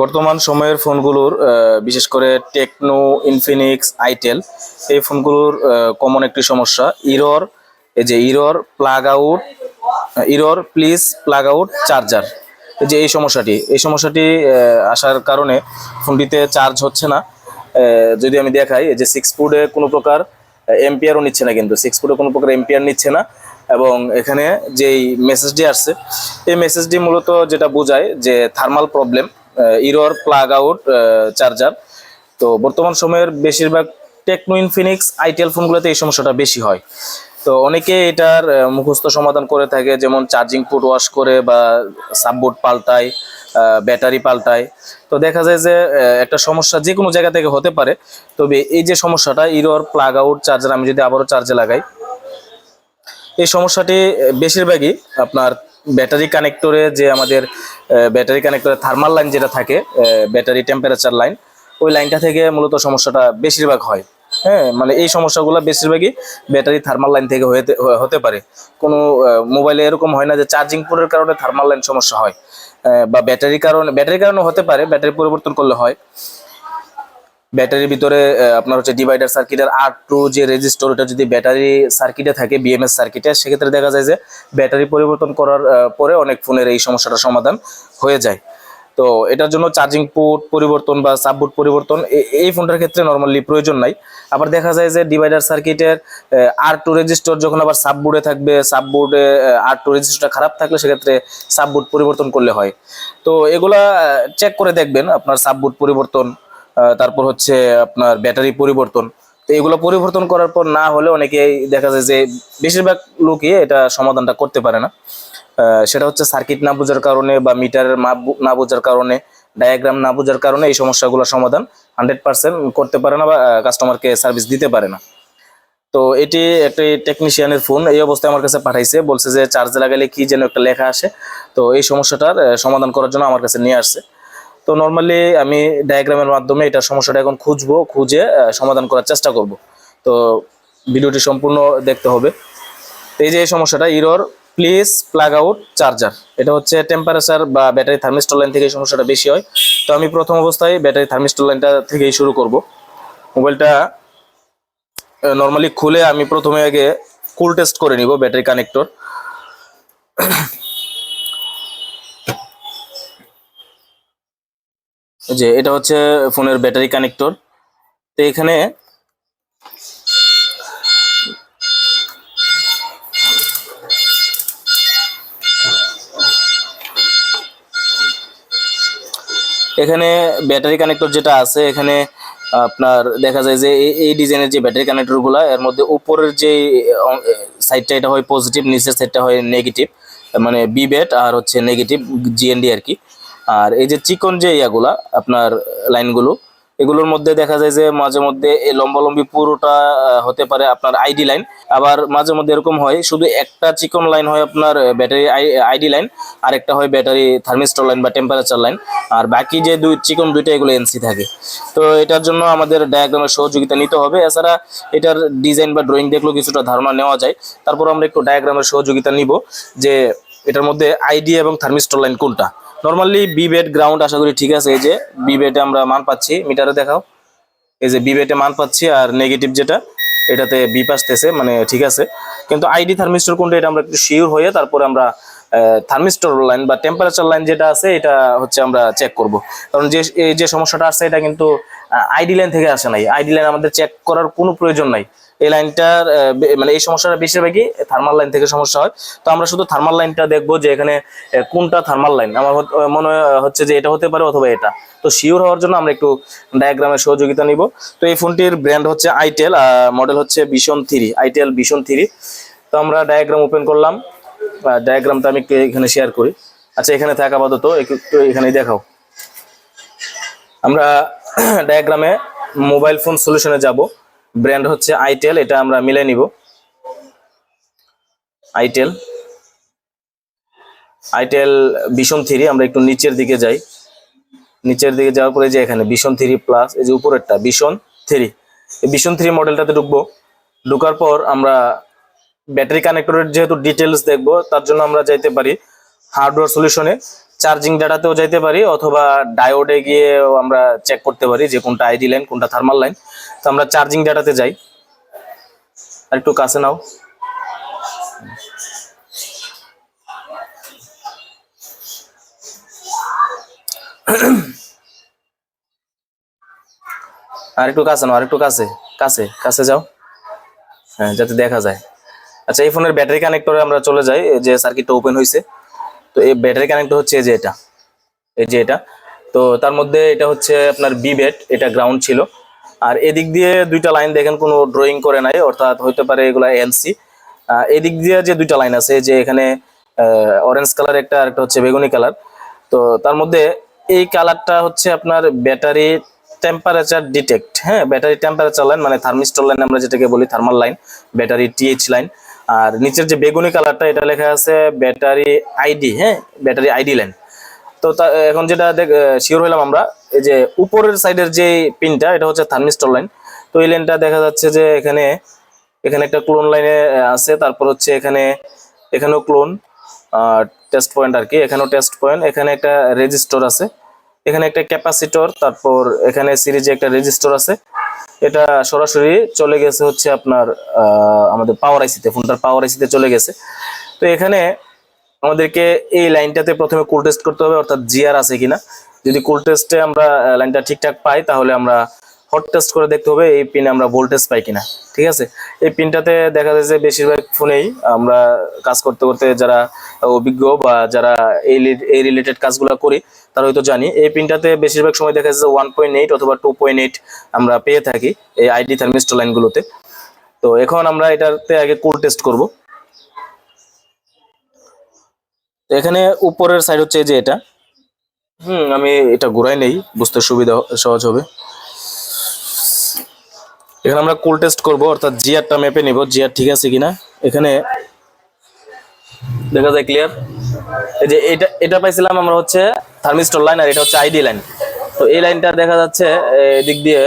বর্তমান সময়ের ফোনগুলোর বিশেষ করে টেকনো, ইনফিনিক্স, আইটেল এই ফোনগুলোর কমন একটি সমস্যা ইরর। এই যে error plug out, error please plug out charger. এই যে এই সমস্যাটি আসার কারণে ফোনটিতে চার্জ হচ্ছে না। যদি আমি দেখাই, এই যে 6 ফুটে কোনো প্রকার এম্পিয়ারও নিচ্ছে না, কিন্তু 6 ফুটে কোনো প্রকার এম্পিয়ার নিচ্ছে না। এবং এখানে যেই মেসেজটি আসছে, এই মেসেজটি মূলত যেটা বোঝায় যে thermal problem, error plug out charger. তো বর্তমান সময়ের বেশিরভাগ টেকনো, ইনফিনিক্স, আইটেল ফোনগুলোতে এই সমস্যাটা বেশি হয়। তো অনেকে এটার মুখস্থ সমাধান করে থাকে, যেমন চার্জিং পোর্ট ওয়াশ করে বা সাববোর্ড পাল্টায়, ব্যাটারি পাল্টায়। তো দেখা যায় যে একটা সমস্যা যে কোনো জায়গা থেকে হতে পারে। তবে এই যে সমস্যাটা ইরর প্লাগ আউট চার্জার, আমি যদি আবারও চার্জে লাগাই, এই সমস্যাটি বেশিরভাগই আপনার ব্যাটারি কানেক্টরে, যে আমাদের ব্যাটারি কানেক্টরে থার্মাল লাইন যেটা থাকে, ব্যাটারি টেম্পারেচার লাইন, ওই লাইনটা থেকে মূলত সমস্যাটা বেশিরভাগ হয়। হ্যাঁ, মানে এই সমস্যাগুলো বেশিরভাগই ব্যাটারি থার্মাল লাইন থেকে হতে পারে। কোনো মোবাইলে এরকম হয় না যে চার্জিং পোর্টের কারণে থার্মাল লাইন সমস্যা হয়, বা ব্যাটারির কারণে হতে পারে, ব্যাটারি পরিবর্তন করলে হয়। ব্যাটারির ভিতরে আপনার হচ্ছে ডিভাইডার সার্কিটের R2 যে রেজিস্টর, ওটা যদি ব্যাটারি সার্কিটে থাকে, বিএমএস সার্কিটে, সেক্ষেত্রে দেখা যায় যে ব্যাটারি পরিবর্তন করার পরে অনেক ফোনের এই সমস্যাটার সমাধান হয়ে যায়। তো এটার জন্য চার্জিং পোর্ট পরিবর্তন বা সাববোর্ড পরিবর্তন এই ফোনটার ক্ষেত্রে নর্মালি প্রয়োজন নাই। আবার দেখা যায় যে ডিভাইডার সার্কিটের R2 রেজিস্টর যখন আবার সাববোর্ডে থাকবে, সাববোর্ডে R2 রেজিস্টরটা খারাপ থাকলে সেক্ষেত্রে সাববোর্ড পরিবর্তন করলে হয়। তো এগুলা চেক করে দেখবেন, আপনার সাববোর্ড পরিবর্তন, তারপর হচ্ছে আপনার ব্যাটারি পরিবর্তন। তো এগুলো পরিবর্তন করার পর না হলে অনেকেই দেখা যায় যে বেশিরভাগ লোকই এটা সমাধানটা করতে পারে না। সেটা হচ্ছে সার্কিট না বোঝার কারণে বা মিটারের মাপ না বোঝার কারণে, ডায়াগ্রাম না বোঝার কারণে এই সমস্যাগুলো সমাধান 100% করতে পারে না বা কাস্টমারকে সার্ভিস দিতে পারে না। তো এটি একটি টেকনিশিয়ানের ফোন, এই অবস্থায় আমার কাছে পাঠাইছে, বলছে যে চার্জে লাগালে কি যেন একটা লেখা আসে। তো এই সমস্যাটার সমাধান করার জন্য আমার কাছে নিয়ে আসছে। তো নর্মালি আমি ডায়াগ্রামের মাধ্যমে এটা সমস্যাটা এখন খুঁজে সমাধান করার চেষ্টা করব। তো ভিডিওটি সম্পূর্ণ দেখতে হবে। তো এই যে এই সমস্যাটা error please plug out charger, এটা হচ্ছে টেম্পারেচার বা ব্যাটারি থার্মিস্টর লাইন থেকে এই সমস্যাটা বেশি হয়। তো আমি প্রথম অবস্থায় ব্যাটারি থার্মিস্টর লাইনটা থেকেই শুরু করব। মোবাইলটা নর্মালি খুলে আমি প্রথমে আগে কুল টেস্ট করে নিব ব্যাটারি কানেক্টর। যে এটা হচ্ছে ফোনের ব্যাটারি কানেক্টর। তো এখানে এখানে ব্যাটারি কানেক্টর যেটা আছে, এখানে আপনার দেখা যায় যে এই ডিজাইনের যে ব্যাটারি কানেক্টরগুলো, এর মধ্যে উপরের যে সাইডটা এটা হয় পজিটিভ, নিচের সাইডটা হয় নেগেটিভ, মানে বি ব্যাট আর হচ্ছে নেগেটিভ জিএনডি আর কি। আর এই যে চিকন যে ইয়াগুলা আপনার লাইনগুলো, এগুলোর মধ্যে দেখা যায় যে মাঝে মধ্যে এই লম্বালম্বি পুরোটা হতে পারে আপনার আইডি লাইন। আবার মাঝে মধ্যে এরকম হয় শুধু একটা চিকন লাইন হয় আপনার ব্যাটারি আইডি লাইন, আর একটা হয় ব্যাটারি থার্মিস্টর লাইন বা টেম্পারেচার লাইন, আর বাকি যে চিকন দুইটা এগুলো এনসি থাকে। তো এটার জন্য আমাদের ডায়াগ্রামের সহযোগিতা নিতে হবে। এছাড়া এটার ডিজাইন বা ড্রয়িং দেখলেও কিছুটা ধারণা নেওয়া যায়। তারপর আমরা একটু ডায়াগ্রামের সহযোগিতা নিব যে এটার মধ্যে আইডি এবং থার্মিস্টর লাইন কোনটা। নর্মালি বি বেড গ্রাউন্ড আশা করি ঠিক আছে। এই যে বি বেডে আমরা মান পাচ্ছি, মিটারে দেখাও, এই যে বি বেডে মান পাচ্ছি, আর নেগেটিভ যেটা এটাতে বি আসতেছে, মানে ঠিক আছে। কিন্তু আইডি থার্মিস্টর কোনটা এটা আমরা একটু শিওর হয়ে তারপরে আমরা থার্মিস্টর লাইন বা টেম্পারেচার লাইন যেটা আছে এটা হচ্ছে আমরা চেক করব। কারণ এই যে সমস্যাটা আসছে এটা কিন্তু আইডি লাইন থেকে আসে নাই। আইডি লাইন আমাদের চেক করার কোনো প্রয়োজন নাই। এই লাইনটার মানে এই সমস্যাটা বেশিরভাগই থার্মাল লাইন থেকে সমস্যা হয়। তো আমরা শুধু থার্মাল লাইনটা দেখবো যে এখানে কোনটা থার্মাল লাইন। আমার মনে হচ্ছে যে এটা হতে পারে অথবা এটা। তো শিওর হওয়ার জন্য আমরা একটু ডায়াগ্রামের সহযোগিতা নিব। তো এই ফোনটির ব্র্যান্ড হচ্ছে আইটেল, মডেল হচ্ছে ভিশন 3, আইটেল ভিশন 3। তো আমরা ডায়াগ্রাম ওপেন করলাম, ডায়াগ্রামটা আমি একটু এখানে শেয়ার করি। আচ্ছা, এখানে থাক আপাতত, একটু এখানেই দেখাও। আমরা ডায়াগ্রামে মোবাইল ফোন সলিউশনে যাব, ব্র্যান্ড হচ্ছে আইটেল, এটা আমরা মিলে নিব। Itel vision 3। আমরা একটু নিচের দিকে যাই, নিচের দিকে যাওয়ার পরে যে এখানে ভিশন 3 প্লাস, এই যে উপরেরটা ভিশন 3, এই ভিশন 3 মডেলটাতে ঢুকবো। ঢোকার পর আমরা ব্যাটারি কানেক্টরের যেহেতু ডিটেলস দেখবো, তার জন্য আমরা যাইতে পারি হার্ডওয়্যার সলিউশনে, চার্জিং ডাটাতেও যাইতে পারি, অথবা ডায়োডে গিয়ে আমরা চেক করতে পারি যে কোনটা আইডি লাইন কোনটা থার্মাল লাইন। তো আমরা চার্জিং ডাটাতে যাই, আর একটু কাছে নাও। আর একটু কাছে নাও, আর একটু কাছে কাছে কাছে যাও, হ্যাঁ, যাতে দেখা যায়। আচ্ছা, এই ফোনের ব্যাটারি কানেক্টরে আমরা চলে যাই। যে সার্কিটটা ওপেন হয়েছে, তো এই ব্যাটারি কানেক্টর হচ্ছে এই যে এটা, এই যে এটা। তো তার মধ্যে এটা হচ্ছে আপনার বি ব্যাট, এটা গ্রাউন্ড ছিল। আর এদিক দিয়ে দুইটা লাইন দেখেন কোনো ড্রয়িং করে নাই, অর্থাৎ হইতে পারে এগুলা এনসি। এদিক দিয়ে যে দুইটা লাইন আছে, যে এখানে অরেঞ্জ কালার একটা, আর একটা হচ্ছে বেগুনি কালার। তো তার মধ্যে এই কালারটা হচ্ছে আপনার ব্যাটারি টেম্পারেচার ডিটেক্ট, হ্যাঁ, ব্যাটারি টেম্পারেচার লাইন, মানে থার্মিস্টর লাইন আমরা যেটাকে বলি, thermal line, battery TH line. আর নিচের যে বেগুনি কালারটা, এটা লেখা আছে ব্যাটারি আইডি, হ্যাঁ, ব্যাটারি আইডি লাইন। তো এখন যেটা শিওর হইলাম আমরা, এই যে উপরের সাইডের যে পিনটা, এটা হচ্ছে থার্মিস্টর লাইন। তো এই লাইনটা দেখা যাচ্ছে যে এখানে এখানে একটা ক্লোন লাইনে আছে, তারপর হচ্ছে এখানেও ক্লোন টেস্ট পয়েন্ট আর কি, এখানেও টেস্ট পয়েন্ট, এখানে একটা রেজিস্টর আছে, এখানে একটা ক্যাপাসিটর, তারপর এখানে সিরিজে একটা রেজিস্টর আছে। এটা সরাসরি চলে গেছে হচ্ছে আপনার আমাদের পাওয়ার আইসিতে, ফোনটার পাওয়ার আইসিতে চলে গেছে। তো এখানে আমাদেরকে এই লাইনটাতে প্রথমে কুল টেস্ট করতে হবে, অর্থাৎ জিআর আছে কিনা। যদি কুল টেস্টে আমরা লাইনটা ঠিকঠাক পাই, তাহলে আমরা হট টেস্ট করে দেখতে হবে এই পিনে আমরা ভোল্টেজ পাই কিনা। ঠিক আছে, এই পিনটাতে দেখা যায় যে বেশিরভাগ ফোনেই আমরা কাজ করতে করতে যারা অভিজ্ঞ বা যারা এই রিলেটেড কাজগুলো করি, তারা হয়তো জানি, এই পিনটাতে বেশিরভাগ সময় দেখা যায় যে 1.8 অথবা 2.8 আমরা পেয়ে থাকি এই আইডি থার্মিস্টর লাইনগুলোতে। তো এখন আমরা এটাতে আগে কুল টেস্ট করব। এখানে উপরের সাইড হচ্ছে যে এটা, আমি এটা ঘুরাই নেই, বুঝতে সুবিধা সহজ হবে। এখানে আমরা কুল টেস্ট করব, অর্থাৎ জিআরটা মেপে নিব, জিআর ঠিক আছে কিনা। এখানে দেখা যায় ক্লিয়ার, এই যে এটা পাইছিলাম আমরা হচ্ছে থার্মিস্টর লাইন, আর এটা হচ্ছে আইডি লাইন। তো এই লাইনটা দেখা যাচ্ছে এদিক দিয়ে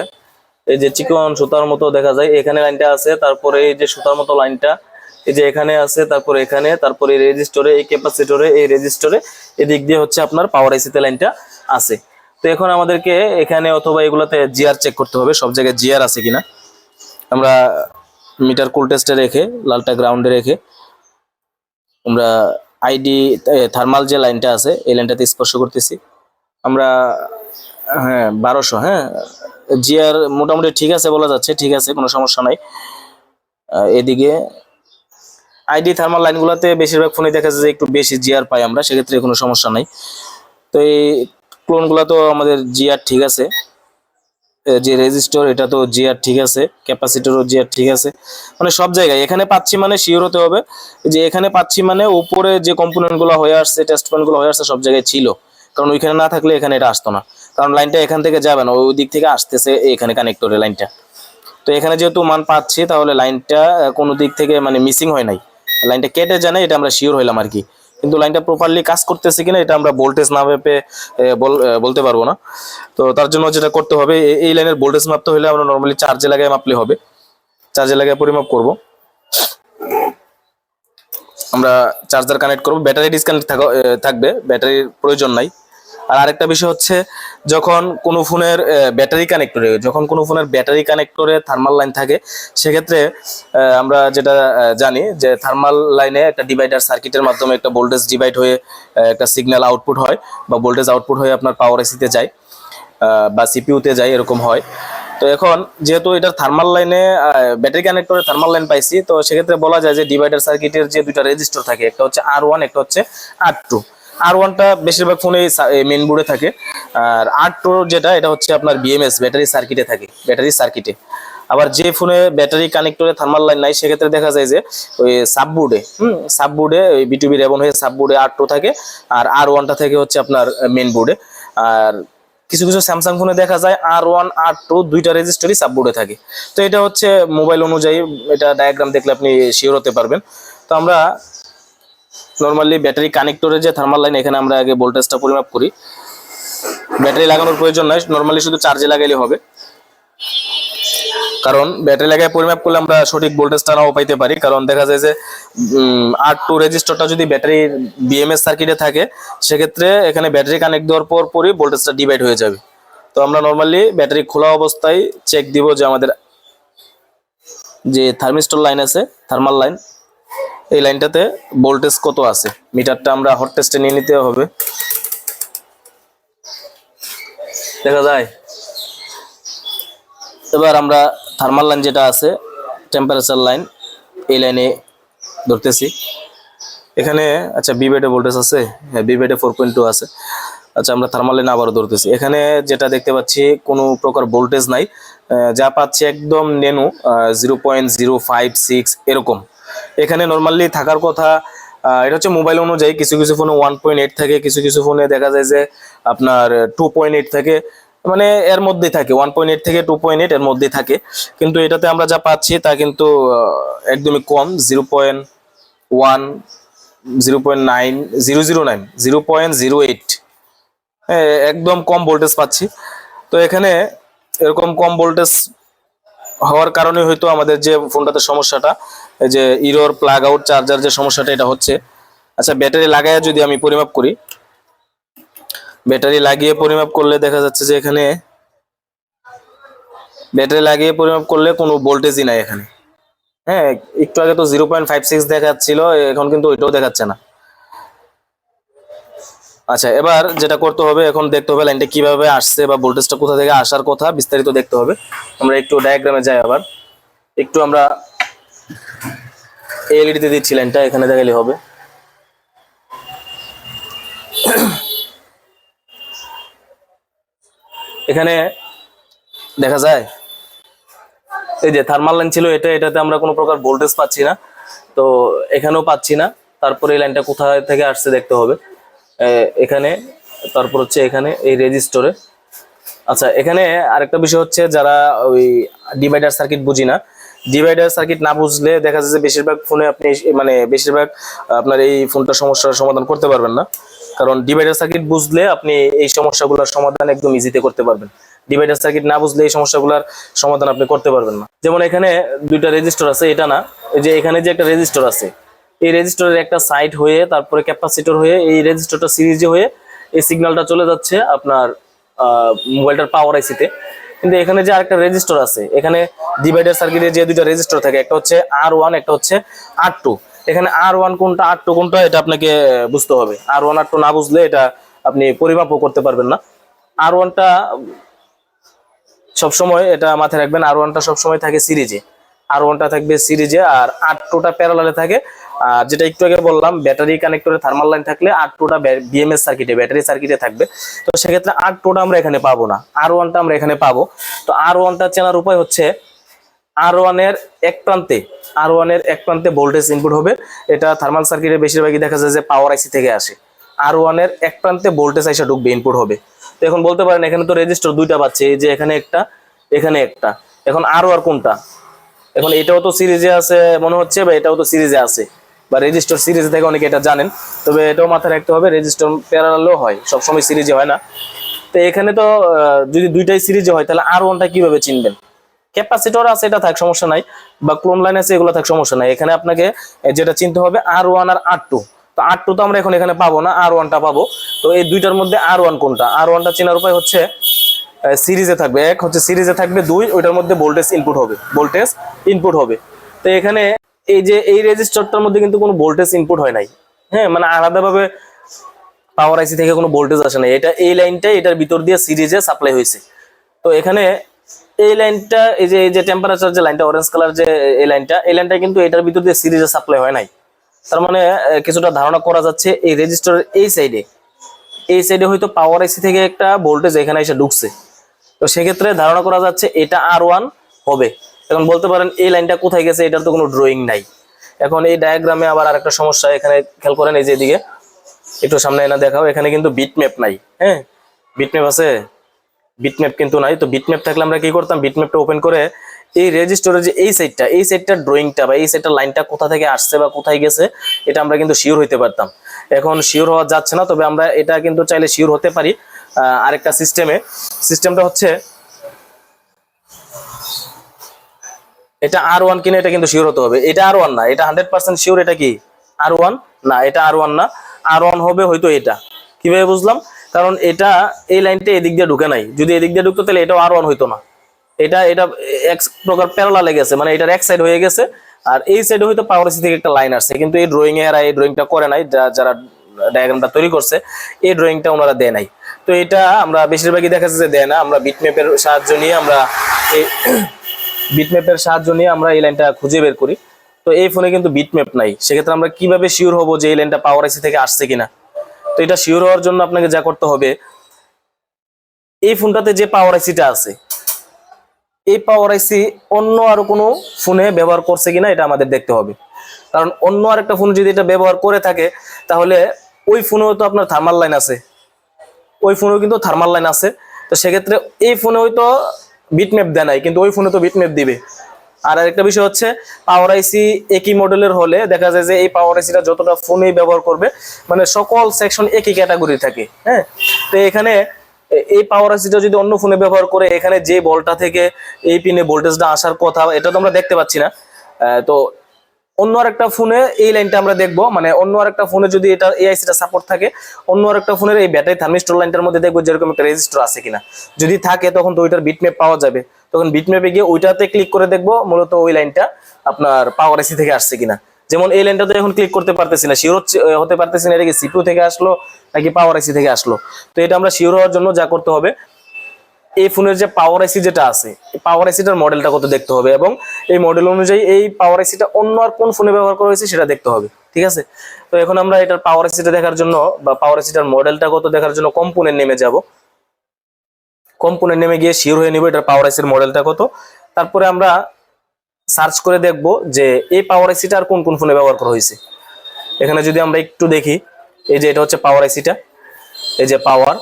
এই যে চিকন সুতার মতো দেখা যায়, এখানে লাইনটা আছে, তারপরে এই যে সুতার মতো লাইনটা এই যে এখানে আছে, তারপরে এখানে, তারপরে এই রেজিস্টরে, এই ক্যাপাসিটরে, এই রেজিস্টরে, এদিক দিয়ে হচ্ছে আপনার পাওয়ার আইসিতে লাইনটা আছে। তো এখন আমাদেরকে এখানে অথবা এগুলাতে জিআর চেক করতে হবে, সব জায়গায় জিআর আছে কিনা। আমরা মিটার কুল টেস্টে রেখে, লালটা গ্রাউন্ডে রেখে, আমরা আইডি থার্মাল যে লাইনটা আছে এই লাইনটাতে স্পর্শ করতেছি আমরা। হ্যাঁ, 1200, হ্যাঁ, জিআর মোটামুটি ঠিক আছে বলা যাচ্ছে, ঠিক আছে, কোনো সমস্যা নাই। এদিকে আইডি থার্মাল লাইনগুলোতে বেশিরভাগ ফোনে দেখা যায় যে একটু বেশি জিআর পাই আমরা, সেক্ষেত্রে কোনো সমস্যা নাই। তো এই ক্লোনগুলো তো আমাদের জিআর ঠিক আছে, যে রেজিস্টর এটা তো জিআর ঠিক আছে, ক্যাপাসিটরও জিআর ঠিক আছে, মানে সব জায়গায় এখানে পাচ্ছি মানে শিওর হতে হবে যে এখানে পাচ্ছি মানে উপরে যে কম্পোনেন্টগুলো হয়ে আসছে, টেস্ট পয়েন্টগুলো হয়ে আসছে, সব জায়গায় ছিল। কারণ ওইখানে না থাকলে এখানে এটা আসতো না, কারণ লাইনটা এখান থেকে যাবে না, ওই দিক থেকে আসতেছে এখানে কানেক্টরে লাইনটা। তো এখানে যেহেতু মান পাচ্ছি, তাহলে লাইনটা কোনো দিক থেকে মানে মিসিং হয় নাই, লাইনটা কেটে জানে, এটা আমরা শিওর হইলাম আর কি। কিন্তু লাইনটা প্রপারলি কাজ করতেছে কিনা এটা আমরা ভোল্টেজ না মেপে বলতে পারবো না। তো তার জন্য যেটা করতে হবে, এই লাইনের ভোল্টেজ মাপতে হলে আমরা নর্মালি চার্জে লাগায় মাপলে হবে, চার্জে লাগায় পরিমাপ করব। আমরা চার্জার কানেক্ট করব, ব্যাটারি ডিসকানেক্ট থাকবে, ব্যাটারির প্রয়োজন নাই। আর আরেকটা বিষয় হচ্ছে, যখন কোনো ফোনের ব্যাটারি কানেক্টরে থার্মাল লাইন থাকে, সেক্ষেত্রে আমরা যেটা জানি যে থার্মাল লাইনে একটা ডিভাইডার সার্কিটের মাধ্যমে একটা ভোল্টেজ ডিভাইড হয়ে একটা সিগন্যাল আউটপুট হয়, বা ভোল্টেজ আউটপুট হয়ে আপনার পাওয়ার আইসিতে যায় বা সিপিইউতে যায়, এরকম হয়। তো এখন যেহেতু এটার থার্মাল লাইনে ব্যাটারি কানেক্টরে থার্মাল লাইন পাইছি, তো সেক্ষেত্রে বলা যায় যে ডিভাইডার সার্কিটের যে দুইটা রেজিস্টর থাকে, একটা হচ্ছে R1, একটা হচ্ছে R2। R1টা বেশিরভাগ ফোনে মেইন বোর্ডে থাকে, আর R2 যেটা, এটা হচ্ছে আপনার বিএমএস ব্যাটারি সার্কিটে থাকে, ব্যাটারি সার্কিটে। আবার যে ফোনে ব্যাটারি কানেক্টরে থার্মাল লাইন নাই, সেক্ষেত্রে দেখা যায় যে ওই সাববোর্ডে ওই B2B রেবন হয়ে সাববোর্ডে R2 থাকে, আর R1টা থেকে হচ্ছে আপনার মেইন বোর্ডে। আর কিছু কিছু স্যামসাং ফোনে দেখা যায় R1 R2 দুইটা রেজিস্টরই সাববোর্ডে থাকে। তো এটা হচ্ছে মোবাইল অনুযায়ী, এটা ডায়াগ্রাম দেখলে আপনি শিওর হতে পারবেন। তো আমরা নর্মালি ব্যাটারি কানেক্টরের যে থার্মাল লাইন, এখানে আমরা আগে ভোল্টেজটা পরিমাপ করি। ব্যাটারি লাগানোর প্রয়োজন নাই, নর্মালি শুধু চার্জে লাগাইলে হবে। কারণ ব্যাটারি লাগায় পরিমাপ করলে আমরা সঠিক ভোল্টেজটা নাও পাইতে পারি। কারণ দেখা যায় যে R2 রেজিস্টারটা যদি ব্যাটারির বিএমএস সার্কিটে থাকে, সেক্ষেত্রে এখানে ব্যাটারি কানেক্ট দেওয়ার পরই ভোল্টেজটা ডিভাইড হয়ে যাবে। তো আমরা নর্মালি ব্যাটারি খোলা অবস্থায় চেক দিব যে আমাদের যে থার্মিস্টর লাইন আছে, থার্মাল লাইন, এই লাইনটাতে ভোল্টেজ কত আছে। মিটারটা আমরা হট টেস্টে নিয়ে নিতে হবে। দেখা যায় এবার আমরা থার্মাল লাইন যেটা আছে, টেম্পারেচার লাইন, এই লাইনে ধরতেছি। এখানে আচ্ছা বিবেডে ভোল্টেজ আছে, হ্যাঁ বিবেডে 4.2 আছে। আচ্ছা আমরা থার্মাল লাইন আবারও ধরতেছি। এখানে যেটা দেখতে পাচ্ছি কোনো প্রকার ভোল্টেজ নাই, যা পাচ্ছি একদম নেনু 0.056 এরকম। এখানে নর্মালি থাকার কথা, এটা হচ্ছে মোবাইল অনুযায়ী, কিছু কিছু ফোনে 1.8 থাকে, কিছু কিছু ফোনে দেখা যায় যে আপনার 2.8 থাকে, মানে এর মধ্যেই থাকে, 1.8 থেকে 2.8 এর মধ্যেই থাকে। কিন্তু এটাতে আমরা যা পাচ্ছি তা কিন্তু একদমই কম, 0.1, 0.9, 009, 0.08, একদম কম ভোল্টেজ পাচ্ছি। তো এখানে এরকম কম ভোল্টেজ হওয়ার কারণে হয়তো আমাদের যে ফোনটাতে সমস্যাটা, এই যে ইরর প্লাগ আউট চার্জার যে সমস্যাটা এটা হচ্ছে। আচ্ছা ব্যাটারি লাগায় যদি আমি পরিমাপ করি, ব্যাটারি লাগিয়ে পরিমাপ করলে দেখা যাচ্ছে যে এখানে ব্যাটারি লাগিয়ে পরিমাপ করলে কোনো ভোল্টেজই নাই এখানে। হ্যাঁ, একটু আগে তো 0.56 দেখাচ্ছিল, এখন কিন্তু ওইটাও দেখাচ্ছে না। আচ্ছা এবার যেটা করতে হবে, এখন দেখতে হবে লাইনটা কিভাবে আসছে বা ভোল্টেজটা কোথা থেকে আসার কথা বিস্তারিত দেখতে হবে। আমরা একটু ডায়াগ্রামে যাই, আবার একটু আমরা এলইডি তে দিচ্ছি লাইনটা, এখানে দেখালে হবে। এখানে দেখা যায় এই যে থার্মাল লাইন ছিল, এটাতে আমরা কোনো প্রকার ভোল্টেজ পাচ্ছি না, তো এখানেও পাচ্ছি না। তারপরে এই লাইনটা কোথা থেকে আসছে দেখতে হবে, এখানে, তারপর হচ্ছে এখানে এই রেজিস্টরে। আচ্ছা এখানে আরেকটা বিষয় হচ্ছে, যারা ওই ডিভাইডার সার্কিট বুঝি না, ডিভাইডার সার্কিট না বুঝলে দেখা যায় যে বেশিরভাগ ফোনে আপনি মানে বেশিরভাগ আপনার এই ফোনটার সমস্যার সমাধান করতে পারবেন না। কারণ ডিভাইডার সার্কিট বুঝলে আপনি এই সমস্যাগুলোর সমাধান একদম ইজিতে করতে পারবেন। ডিভাইডার সার্কিট না বুঝলে এই সমস্যাগুলোর সমাধান আপনি করতে পারবেন না। যেমন এখানে দুইটা রেজিস্টর আছে, এটা না, এই যে এখানে যে একটা রেজিস্টর আছে, এই রেজিস্টরের একটা সাইড হয়ে তারপরে ক্যাপাসিটর হয়ে এই রেজিস্টরটা সিরিজে হয়ে এই সিগন্যালটা চলে যাচ্ছে আপনার মোবাইলটার পাওয়ার আইসিতে। কিন্তু এখানে যে আরেকটা রেজিস্টর আছে, এখানে ডিভাইডার সার্কিটে যে দুইটা রেজিস্টর থাকে, একটা হচ্ছে R1, একটা হচ্ছে R2। এখানে R1 কোনটা R2 কোনটা এটা আপনাকে বুঝতে হবে। R1 R2 না বুঝলে এটা আপনি পরিমাপও করতে পারবেন না। R1টা সবসময়, এটা মাথায় রাখবেন, R1টা সবসময় থাকে সিরিজে, R1টা থাকবে সিরিজে, আর R2টা প্যারালালে থাকে। আর যেটা একটু আগে বললাম, ব্যাটারি কানেক্টরে থার্মাল লাইন থাকলে R2টা বিএমএস সার্কিটে, ব্যাটারি সার্কিটে থাকবে। তো সেক্ষেত্রে R2টা আমরা এখানে পাবো না, R1টা আমরা এখানে পাবো। তো R1টা চেনার উপায় হচ্ছে, R1 এর এক প্রান্তে ভোল্টেজ ইনপুট হবে। এটা থার্মাল সার্কিটে বেশিরভাগই দেখা যায় যে পাওয়ার আইসি থেকে আসে। R1 এর এক প্রান্তে ভোল্টেজ আইসা ঢুকবে, ইনপুট হবে। তো এখন বলতে পারেন এখানে তো রেজিস্টার দুইটা পাচ্ছে, এই যে এখানে একটা, এখানে একটা। এখন আর কোনটা? এখন এটাও তো সিরিজে আছে মনে হচ্ছে, বা এটাও তো সিরিজে আছে, বা রেজিস্টার সিরিজে থেকে অনেকে এটা জানেন। তবে এটাও মাথায় রাখতে হবে, রেজিস্টার প্যারালালও হয়, সবসময় সিরিজে হয় না। তো এখানে তো যদি দুইটাই সিরিজে হয়, তাহলে R1টা কিভাবে চিনবেন? ক্যাপাসিটর আছে, এটা থাক সমস্যা নাই, বা ক্লোন লাইন আছে, এগুলো থাক সমস্যা নাই। এখানে আপনাকে যেটা চিনতে হবে R1 আর R2। তো R2 তো আমরা এখন এখানে পাবো না, R1টা পাবো। তো এই দুইটার মধ্যে R1 কোনটা? R1টা চেনার উপায় হচ্ছে, সিরিজে থাকবে এক, হচ্ছে সিরিজে থাকবে দুই, ওইটার মধ্যে ভোল্টেজ ইনপুট হবে। তো এখানে এই যে এই রেজিস্টারটার মধ্যে কিন্তু কোনো ভোল্টেজ ইনপুট হয় নাই। হ্যাঁ, মানে আলাদাভাবে পাওয়ার আইসি থেকে কোনো ভোল্টেজ আসে নাই, এটা এই লাইনটা এটার ভিতর দিয়ে সিরিজে সাপ্লাই হয়েছে। তো এখানে এই লাইনটা, এই যে টেম্পারেচার যে লাইনটা অরেঞ্জ কালার, যে এই লাইনটা কিন্তু এটার ভিতর দিয়ে সিরিজে সাপ্লাই হয় নাই। তার মানে কিছুটা ধারণা করা যাচ্ছে এই রেজিস্টারের এই সাইডে হয়তো পাওয়ার আইসি থেকে একটা ভোল্টেজ এখানে এসে ঢুকছে। তো সেক্ষেত্রে ধারণা করা যাচ্ছে এটা R1 হবে। এখন বলতে পারেন এই লাইনটা কোথায় গেছে, এটার তো কোনো ড্রয়িং নাই। এখন এই ডায়াগ্রামে আবার আরেকটা সমস্যা, এখানে খেয়াল করেন, এই যে এদিকে একটু সামনে এনে দেখাও, এখানে কিন্তু বিটম্যাপ নাই। হ্যাঁ, বিটম্যাপ আছে, বিটম্যাপ কিন্তু নাই। তো বিটম্যাপ থাকলে আমরা কি করতাম, বিটম্যাপটা ওপেন করে এই রেজিস্টারের যে এই সাইডটার ড্রয়িংটা বা এই সাইডটার লাইনটা কোথা থেকে আসছে বা কোথায় গেছে, এটা আমরা কিন্তু শিওর হইতে পারতাম। এখন শিওর হওয়া যাচ্ছে না, তবে আমরা এটা কিন্তু চাইলে শিওর হতে পারি আরেকটা সিস্টেমটা হচ্ছে, এটা R1 কিনা এটা কিন্তু শিওর হতে হবে। এটা R1 না, এটা 100% শিওর। এটা কি R1 না, এটা R1 না। R1 হবে হয়তো এটা। কিভাবে বুঝলাম? কারণ এটা এই লাইনটা এদিক দিয়ে ঢুকে নাই, যদি এদিক দিয়ে ঢুকতো তাহলে এটাও R1 হইতো না। এটা এটা এক প্রকার প্যারালালে গেছে, মানে এটার এক সাইড হয়ে গেছে, আর এই সাইডে হয়তো পাওয়ার এসি থেকে একটা লাইন আসছে, কিন্তু এই ড্রয়িং এ এরা এই ড্রয়িংটা করে নাই, যারা ডায়াগ্রামটা তৈরি করছে এই ড্রয়িংটা ওনারা দেয় নাই। তো এটা আমরা বেশিরভাগই দেখা যাচ্ছে যে দেয় না। আমরা বিটম্যাপের সাহায্য নিয়ে আমরা এই বিটম্যাপের সাহায্য নিয়ে আমরা এই লাইনটা খুঁজে বের করি। তো এই ফোনে কিন্তু বিটম্যাপ নাই, সেক্ষেত্রে আমরা কিভাবে শিওর হব যে এই লাইনটা পাওয়ার এসি থেকে আসছে কিনা? তো এটা শিওর হওয়ার জন্য আপনাকে যা করতে হবে, এই ফোনটাতে যে পাওয়ার আইসিটা আছে, এই পাওয়ার আইসি অন্য আরো কোনো ফোনে ব্যবহার করছে কিনা এটা আমাদের দেখতে হবে। কারণ অন্য আরেকটা ফোন যদি এটা ব্যবহার করে থাকে, তাহলে ওই ফোনেও তো আপনার থার্মাল লাইন আছে, ওই ফোনেও কিন্তু থার্মাল লাইন আছে। তো সেক্ষেত্রে এই ফোনে হয়তো বিটম্যাপ দেয় নাই, কিন্তু ওই ফোনে তো বিটম্যাপ দিবে। আর আরেকটা বিষয় হচ্ছে, পাওয়ার আইসি একই মডেলের হলে দেখা যায় যে এই পাওয়ার আইসিটা যতটা ফোনেই ব্যবহার করবে, মানে সকল সেকশন একই ক্যাটাগরি থাকে। হ্যাঁ, তো এখানে এই পাওয়ার আইসিটা যদি অন্য ফোনে ব্যবহার করে, এখানে যে বলটা থেকে এই পিনে ভোল্টেজটা আসার কথা এটা তো আমরা দেখতে পাচ্ছি না। তো অন্য আরেকটা ফোনে এই লাইনটা আমরা দেখবো, মানে অন্য আরেকটা ফোনে যদি এটা এই আইসিটা সাপোর্ট থাকে, অন্য আরেকটা ফোনের এই ব্যাটারি থার্মিস্টর লাইনটার মধ্যে দেখবো যেরকম একটা রেজিস্টার আছে কিনা। যদি থাকে তখন তো ওইটার বিটম্যাপ পাওয়া যাবে, তখন বিটম্যাপে গিয়ে ওইটাতে ক্লিক করে দেখবো মূলত ওই লাইনটা আপনার পাওয়ার আইসি থেকে আসছে কিনা। যেমন এই লাইনটা তো এখন ক্লিক করতে পারতেছি না, শিওর হতে পারতেছি না এটা কি সিপিইউ থেকে আসলো নাকি পাওয়ার আইসি থেকে আসলো। তো এটা আমরা শিওর হওয়ার জন্য যা করতে হবে, এই ফোনের যে পাওয়ার আইসি যেটা আছে, এই পাওয়ার আইসিটার মডেলটা কত দেখতে হবে, এবং এই মডেল অনুযায়ী এই পাওয়ার আইসিটা অন্য আর কোন ফোনে ব্যবহার করা হয়েছে সেটা দেখতে হবে। ঠিক আছে, তো এখন আমরা এটার পাওয়ার আইসিটা দেখার জন্য বা পাওয়ার আইসিটার মডেলটা কত দেখার জন্য কম্পোনেন্ট নেমে যাব। কম্পোনেন্ট নেমে গিয়ে শিওর হয়ে নিব এটার পাওয়ার আইসির মডেলটা কত। তারপরে আমরা সার্চ করে দেখব যে এই পাওয়ার আইসিটা আর কোন কোন ফোনে ব্যবহার করা হয়েছে। এখানে যদি আমরা একটু দেখি, এই যে এটা হচ্ছে পাওয়ার আইসিটা, এই যে পাওয়ার।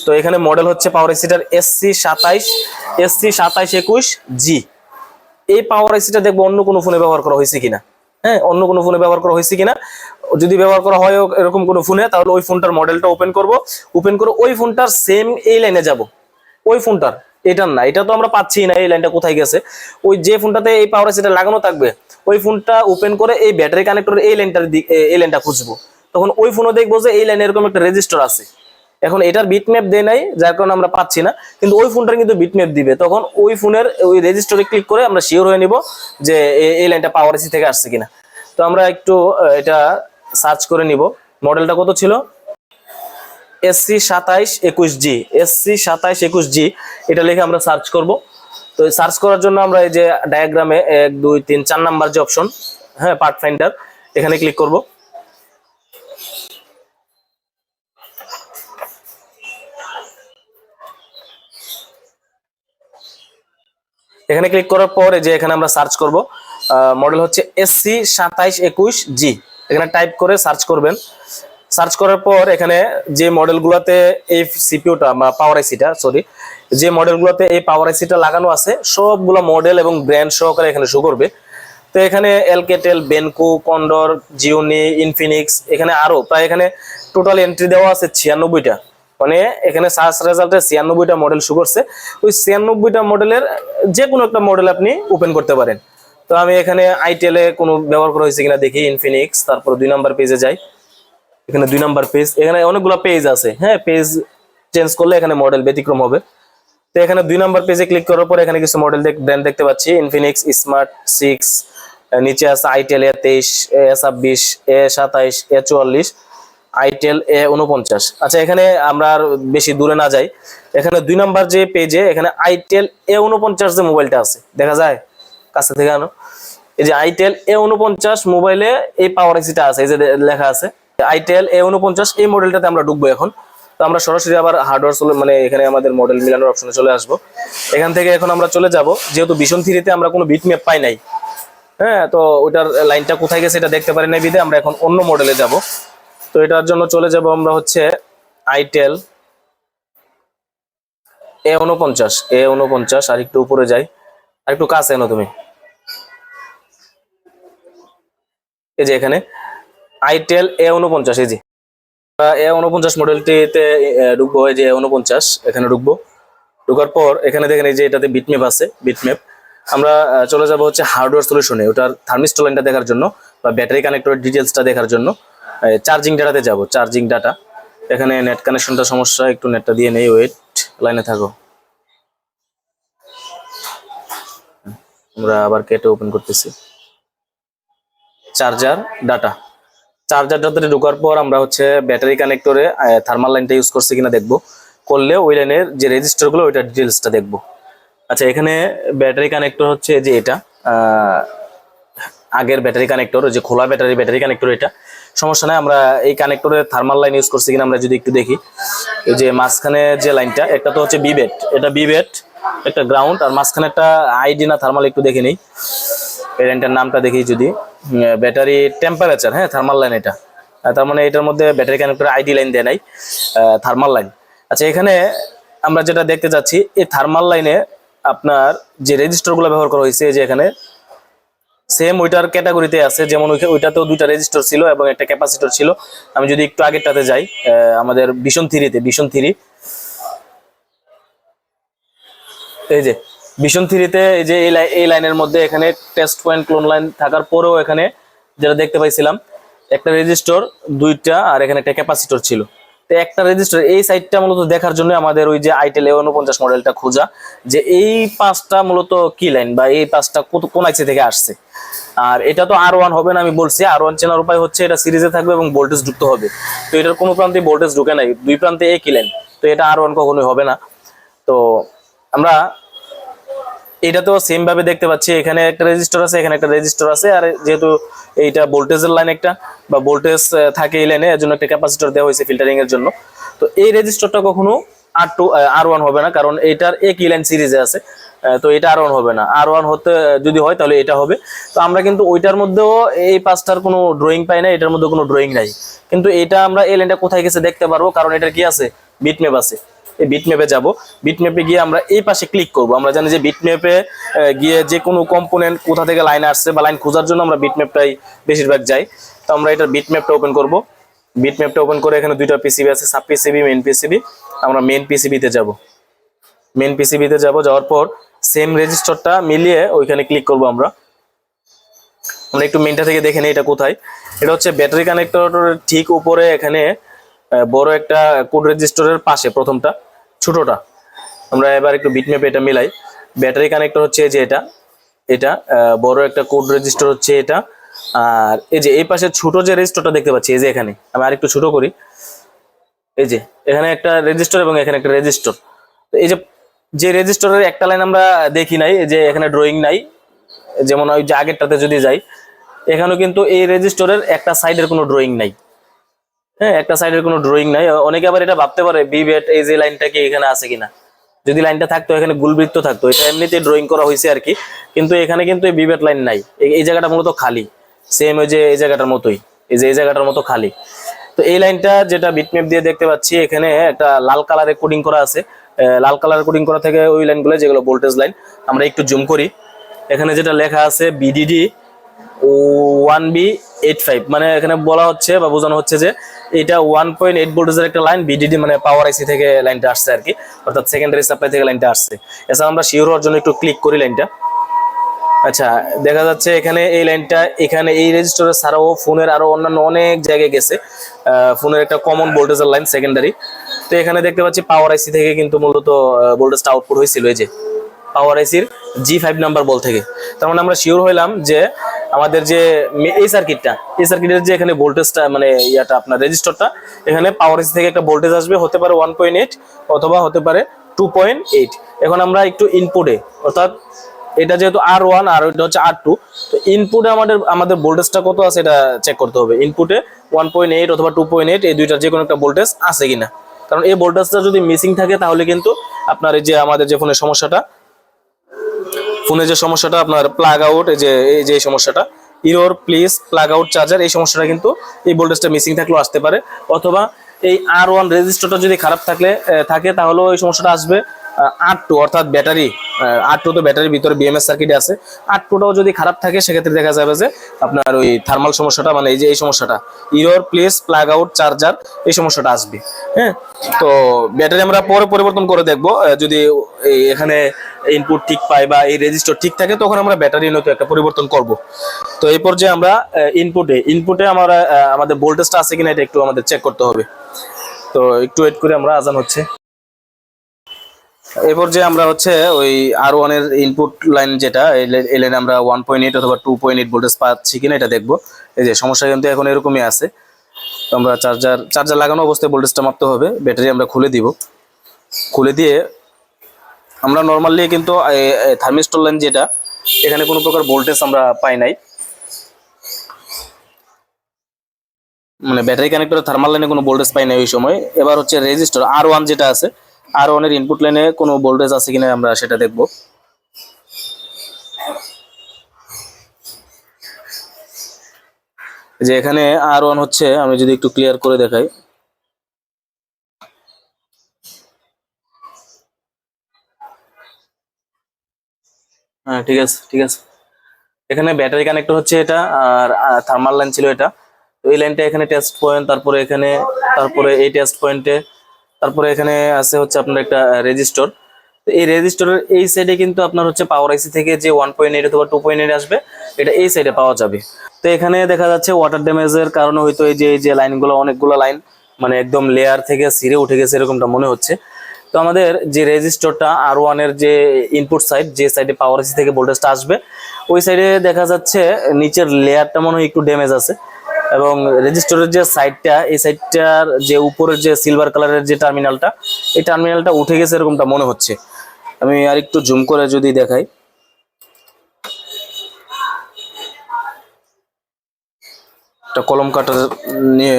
তো এখানে মডেল হচ্ছে পাওয়ার আইসিটার SC2721G। এই পাওয়ার আইসিটা দেখবো অন্য কোনো ফোনে ব্যবহার করা হয়েছে কিনা। হ্যাঁ, অন্য কোনো ফোনে ব্যবহার করা হয়েছে কিনা। যদি ব্যবহার করা হয় এরকম কোনো ফোনে, তাহলে ওই ফোনটার মডেলটা ওপেন করব, ওপেন করে ওই ফোনটার সেম এই লাইনে যাব। ওই ফোনটার, এটার না, এটা তো আমরা পাচ্ছি না, এই লাইনটা কোথায় গেছে। ওই যে ফোনটাতে এই পাওয়ার আইসিটা লাগানো থাকবে, ওই ফোনটা ওপেন করে এই ব্যাটারি কানেক্টর এই লাইনটা খুঁজবো। তখন ওই ফোনে দেখবো যে এই লাইনে এরকম একটা রেজিস্টার আছে। এখন এটার বিটম্যাপ দেয় নাই, যার কারণে আমরা পাচ্ছি না, কিন্তু ওই ফোনটার কিন্তু বিটম্যাপ দিবে। তখন ওই ফোনের ওই রেজিস্টারে ক্লিক করে আমরা শিওর হয়ে নিব যে এই লাইনটা পাওয়ার এসি থেকে আসছে কিনা। তো আমরা একটু এটা সার্চ করে নিব, মডেলটা কত ছিল, SC2721G। SC2721G এটা লিখে আমরা সার্চ করব। তো সার্চ করার জন্য আমরা এই যে ডায়াগ্রামে 1 2 3 4 নাম্বার যে অপশন, হ্যাঁ, পার্ট ফাইন্ডার, এখানে ক্লিক করব। এখানে ক্লিক করার পরে যে এখানে আমরা সার্চ করব, মডেল হচ্ছে SC2721G। এখানে টাইপ করে সার্চ করবেন। সার্চ করার পর এখানে যে মডেলগুলোতে এই সিপিইউটা বা পাওয়ার আইসিটা, সরি, যে মডেলগুলোতে এই পাওয়ার আইসিটা লাগানো আছে সবগুলো মডেল এবং ব্র্যান্ড সহকারে এখানে শো করবে। তো এখানে এলকেটেল, বেনকো, কন্ডর, জিওনি, ইনফিনিক্স, এখানে আরো প্রায় এখানে টোটাল এন্ট্রি দেওয়া আছে 96টা। মানে এখানে সার্চ রেজাল্টে 96টা মডেল শো করছে। ওই 96টা মডেলের যে কোনো একটা মডেল আপনি ওপেন করতে পারেন। তো আমি এখানে আইটেলে কোনো ব্যবহার করা হয়েছে কিনা দেখি, ইনফিনিক্স, তারপর 2 নাম্বার পেজে যাই। এখানে 2 নাম্বার পেজ, এখানে অনেকগুলো পেজ আছে। হ্যাঁ, পেজ চেঞ্জ করলে এখানে মডেল ব্যতিক্রম হবে। তো এখানে 2 নাম্বার পেজে ক্লিক করার পর এখানে কিছু মডেল ব্র্যান্ড দেখতে পাচ্ছি, ইনফিনিক্স স্মার্ট 6, নিচে আছে itel A23, A26, A27, A44, itel A49। আচ্ছা, এখানে আমরা আর বেশি দূরে না যাই, এখানে 2 নাম্বার যে পেজে এখানে আইটেল A49 যে মোবাইলটা আছে, দেখা যায় কাছে থেকে আনো, এই যে আইটেল A49 মোবাইলে এই পাওয়ার আইসিটা আছে, এই যে লেখা আছে আইটেল A49। এই মডেলটাতে আমরা ঢুকবো এখন। তো আমরা সরাসরি আবার হার্ডওয়্যার মানে এখানে আমাদের মডেল মিলানোর অপশনে চলে আসবো। এখান থেকে এখন আমরা চলে যাব, যেহেতু ভিশন 3-তে আমরা কোনো বিটম্যাপ পাই নাই, হ্যাঁ, তো ওটার লাইনটা কোথায় গেছে এটা দেখতে পারি না বিধে আমরা এখন অন্য মডেলে যাব। তো এটার জন্য চলে যাব আমরা হচ্ছে আইটেল A49। আর একটু উপরে যাই, আর একটু কাছে এনো তুমি, এই যে এখানে আইটেল A49, এই যে A49 মডেলটিতে ঢুকবো। এই যে A49 এখানে ঢুকবো। ঢোকার পর এখানে দেখেন এই যে এটাতে বিটম্যাপ আছে, বিটম্যাপ। আমরা চলে যাব হচ্ছে হার্ডওয়্যার সলিউশনে, ওটার থার্মিস্টর লাইনটা দেখার জন্য বা ব্যাটারি কানেক্টরের ডিটেলসটা দেখার জন্য চার্জিং ডাটাতে যাব। চার্জিং ডাটা, এখানে নেট কানেকশনটা সমস্যা, একটু নেটটা দিয়ে নেই, ওয়েট, লাইনে থাকো। আমরা আবার কেটে ওপেন করতেছি। চার্জার ডাটা, চার্জার ডাটাতে ঢোকার পর আমরা হচ্ছে ব্যাটারি কানেক্টরে থার্মাল লাইনটা ইউজ করছে কিনা দেখবো, করলে ওই লাইনের যে রেজিস্টারগুলো ওইটার ডিটেলসটা দেখবো। আচ্ছা, এখানে ব্যাটারি কানেক্টর হচ্ছে যে এটা আগের ব্যাটারি কানেক্টর, যে খোলা ব্যাটারি কানেক্টর, এটা সমস্যা নাই। আমরা এই কানেক্টরে থার্মাল লাইন ইউজ করছি কিনা আমরা যদি একটু দেখি। এই যে মাঝখানে যে লাইনটা, একটা তো হচ্ছে বিবেট, এটা বিবেট, একটা গ্রাউন্ড, আর মাঝখানে একটা আইডি না থার্মাল একটু দেখে নেই। এই লাইনটার নামটা দেখি যদি, ব্যাটারি টেম্পারেচার, হ্যাঁ থার্মাল লাইন এটা। তার মানে এটার মধ্যে ব্যাটারি কানেক্টর আইডি লাইন দেয় নাই, থার্মাল লাইন। আচ্ছা, এখানে আমরা যেটা দেখতে যাচ্ছি, এই থার্মাল লাইনে আপনার যে রেজিস্টারগুলো ব্যবহার করা হয়েছে, যে এখানে সেম ওইটার ক্যাটাগরিতে আছে, যেমন ওইটাতেও দুইটা রেজিস্টার ছিল এবং একটা ক্যাপাসিটর ছিল। আমি যদি একটু আগেরটাতে যাই, আমাদের ভিশন 3-তে, ভিশন 3, এই যে ভিশন 3-তে এই যে এই লাইনের মধ্যে এখানে টেস্ট পয়েন্ট ক্লোন লাইন থাকার পরেও এখানে যেটা দেখতে পাইছিলাম, একটা রেজিস্টার, দুইটা, আর এখানে একটা ক্যাপাসিটর ছিল। তো একটা রেজিস্টার, এই সাইডটা মূলত দেখার জন্য আমাদের ওই যে আইটেল A49 মডেলটা খোঁজা, যে এই পাঁচটা মূলত কি লাইন বা এই পাঁচটা কোন আইসি থেকে আসছে। আর এটা তো R1 হবে না, আমি বলছি R1 চেনার উপায় হচ্ছে এটা সিরিজে থাকবে এবং ভোল্টেজ যুক্ত হবে। তো এটার কোনো প্রান্তে ভোল্টেজ ঢুকে নাই, দুই প্রান্তে একই লাইন, তো এটা R1 কখনোই হবে না। তো আমরা এটা তো সেম ভাবে দেখতে পাচ্ছি, এখানে একটা রেজিস্টার আছে, এখানে একটা রেজিস্টার আছে, আর যেহেতু এইটা ভোল্টেজের লাইন একটা বা ভোল্টেজ থাকে এই লাইনে, এর জন্য একটা ক্যাপাসিটর দেওয়া হয়েছে ফিল্টারিং এর জন্য। তো এই রেজিস্টারটা কখনো R1 হবে না, কারণ এটার একই লাইন সিরিজে আছে। তো এটা R1 হবে না, R1 হতে যদি হয় তাহলে এটা হবে। তো আমরা কিন্তু ওইটার মধ্যেও এই পাঁচটার কোনো ড্রয়িং পাই না, এটার মধ্যে কোনো ড্রয়িং নাই। কিন্তু এটা আমরা এই লাইনটা কোথায় গেছে দেখতে পারবো, কারণ এটার কি আছে, বিটম্যাপ আছে। এই বিটম্যাপে যাব, বিটম্যাপে গিয়ে আমরা এই পাশে ক্লিক করব। আমরা জানি যে বিটম্যাপে গিয়ে যে কোনো কম্পোনেন্ট কোথা থেকে লাইন আসছে বা লাইন খোঁজার জন্য আমরা বিটম্যাপটাই বেশিরভাগ যাই। তো আমরা এটার বিটম্যাপটা ওপেন করব। বিটম্যাপটা ওপেন করে এখানে দুইটা পিসিবি আছে, সাব পিসিবি, মেইন পিসিবি। আমরা মেইন পিসিবিতে যাব, মেইন পিসিবিতে যাওয়ার পর সেম রেজিস্টারটা মিলিয়ে ওইখানে ক্লিক করব। আমরা একটু মেইনটা থেকে দেখে নিই এটা কোথায়। এটা হচ্ছে ব্যাটারি কানেক্টরের ঠিক উপরে, এখানে বড় একটা কোড রেজিস্টারের পাশে প্রথমটা, ছোটটা। আমরা এবার একটু বিটম্যাপে এটা মিলাই। ব্যাটারি কানেক্টর হচ্ছে যে এটা বড় একটা কোড রেজিস্টার হচ্ছে এটা। আর এই যে এই পাশে ছোট যে রেজিস্টারটা দেখতে পাচ্ছি, এই যে এখানে আমি আরেকটু ছোট করি, এই যে এখানে একটা রেজিস্টার এবং এখানে একটা রেজিস্টার। তো এই যে রেজিস্টারের একটা লাইন আমরা দেখি নাই, যে এখানে ড্রয়িং নাই, যেমন ওই যে আগেরটাতে যদি যাই, এখানেও কিন্তু এই রেজিস্টারের একটা সাইডের কোনো ড্রয়িং নাই। হ্যাঁ, একটা সাইডের কোনো ড্রয়িং নাই। অনেকে আবার এটা ভাবতে পারে বিবেট এই যে লাইনটা কি এখানে আছে কিনা, যদি লাইনটা থাকতো এখানে গুলবৃত্ত থাকতো, এটা এমনিতে ড্রয়িং করা হয়েছে আর কি। কিন্তু এখানে কিন্তু এই বিবেট লাইন নাই, এই জায়গাটা মূলত খালি, সেম ওই যে এই জায়গাটার মতোই, এই যে এই জায়গাটার মতো খালি। তো এই লাইনটা যেটা বিটম্যাপ দিয়ে দেখতে পাচ্ছি, এখানে একটা লাল কালারে কোডিং করা আছে। লাল কালারের কোডিং করা থেকে ওই লাইনগুলো যেগুলো ভোল্টেজ লাইন, আমরা একটু জুম করি। এখানে যেটা লেখা আছে BDD 1B85, মানে এখানে বলা হচ্ছে বা বোঝানো হচ্ছে যে এটা 1.8 ভোল্টেজের একটা লাইন, BDD মানে পাওয়ার আইসি থেকে লাইনটা আসছে আর কি, অর্থাৎ সেকেন্ডারি সাপ্লাই থেকে লাইনটা আসছে। এছাড়া আমরা শিওর হওয়ার জন্য একটু ক্লিক করি লাইনটা। আচ্ছা, দেখা যাচ্ছে এখানে এই লাইনটা, এখানে এই রেজিস্টারে ছাড়াও ফোনের আরো অন্যান্য অনেক জায়গায় গেছে, ফোনের একটা কমন ভোল্টেজের লাইন সেকেন্ডারি। তো এখানে দেখতে পাচ্ছি পাওয়ার আইসি থেকে কিন্তু মূলত ভোল্টেজটা আউটপুট হয়েছিল, এই যে পাওয়ার আইসির G5 নাম্বার বল থেকে। তার মানে আমরা শিওর হইলাম যে আমাদের যে এই সার্কিটের যে এখানে ভোল্টেজটা মানে ইয়াটা আপনার রেজিস্টারটা, এখানে পাওয়ার আইসি থেকে একটা ভোল্টেজ আসবে, হতে পারে 1.8 অথবা হতে পারে 2.8। এখন আমরা একটু ইনপুটে, অর্থাৎ এটা যেহেতু R1 আর এটা হচ্ছে R2, তো ইনপুটে আমাদের ভোল্টেজটা কত আছে এটা চেক করতে হবে। ইনপুটে 1.8 অথবা 2.8 এই দুইটার যে কোনো একটা ভোল্টেজ আছে কিনা, কারণ এই ভোল্টেজটা যদি মিসিং থাকে তাহলে কিন্তু আপনার এই যে আমাদের যে ফোনের সমস্যাটা আপনার প্লাগ আউট, এই যে সমস্যাটা error please plug out charger, এই সমস্যাটা কিন্তু এই ভোল্টেজটা মিসিং থাকলেও আসতে পারে। অথবা এই R1 রেজিস্টারটা যদি খারাপ থাকে তাহলেও এই সমস্যাটা আসবে। R2 অর্থাৎ ব্যাটারি, R2 তো ব্যাটারির ভিতরে বিএমএস সার্কিটে আছে। R2টাও যদি খারাপ থাকে সেক্ষেত্রে দেখা যাবে যে আপনার ওই থার্মাল সমস্যাটা, মানে এই যে এই সমস্যাটা, error place plug out charger, এই সমস্যাটা আসবে। হ্যাঁ, তো ব্যাটারি আমরা পরে পরিবর্তন করে দেখবো। যদি এখানে ইনপুট ঠিক পাই বা এই রেজিস্টার ঠিক থাকে তখন আমরা ব্যাটারি নতুন একটা পরিবর্তন করব। তো এই পর্যায়ে আমরা ইনপুটে আমরা আমাদের ভোল্টেজটা আছে কিনা এটা একটু আমাদের চেক করতে হবে। তো একটু ওয়েট করে, আমরা আজান হচ্ছে। এরপর যে আমরা হচ্ছে ওই R1 এর ইনপুট লাইন যেটা, এই লাইনে আমরা 1.8 অথবা 2.8 ভোল্টেজ পাচ্ছি কিনা এটা দেখবো। এই যে সমস্যা কিন্তু এখন এরকমই আছে। তো আমরা চার্জার লাগানো অবস্থায় ভোল্টেজটা মাপতে হবে। ব্যাটারি আমরা খুলে দিব, খুলে দিয়ে আমরা নর্মালি কিন্তু থার্মিস্টর লাইন যেটা, এখানে কোনো প্রকার ভোল্টেজ আমরা পাই নাই, মানে ব্যাটারি কানেক্টর থার্মাল লাইনে কোনো ভোল্টেজ পাই নাই ওই সময়। এবার হচ্ছে রেজিস্টার R1 যেটা আছে, R1 এর ইনপুট লাইনে কোনো ভোল্টেজ আছে কিনা আমরা সেটা দেখব। যে এখানে R1 হচ্ছে, আমি যদি একটু ক্লিয়ার করে দেখাই, হ্যাঁ ঠিক আছে ঠিক আছে। এখানে ব্যাটারি কানেক্টর হচ্ছে এটা, আর থার্মাল লাইন ছিল এটা। তো এই লাইনটা এখানে টেস্ট পয়েন্ট, তারপরে এই টেস্ট পয়েন্টে, তারপরে এখানে আছে হচ্ছে আপনার একটা রেজিস্টর। তো এই রেজিস্টরের এই সাইডে কিন্তু আপনার হচ্ছে পাওয়ার আইসি থেকে যে 1.8 অথবা 2.8 আসবে, এটা এই সাইডে পাওয়া যাবে। তো এখানে দেখা যাচ্ছে ওয়াটার ড্যামেজের কারণে হয়তো এই যে লাইনগুলো, অনেকগুলো লাইন মানে একদম লেয়ার থেকে ছিঁড়ে উঠে গেছে এরকমটা মনে হচ্ছে। তো আমাদের যে রেজিস্টরটা R1 এর যে ইনপুট সাইড, যে সাইডে পাওয়ার আইসি থেকে ভোল্টেজটা আসবে, ওই সাইডে দেখা যাচ্ছে নিচের লেয়ারটা মনে হয় একটু ড্যামেজ আছে। এবং রেজিস্টরের যে সাইডটা, এই সাইডটার যে উপরের যে সিলভার কালারের যে টার্মিনালটা, এই টার্মিনালটা উঠে গেছে এরকমটা মনে হচ্ছে। আমি আর একটু জুম করে যদি দেখাই, একটা কলম কাটার নিয়ে,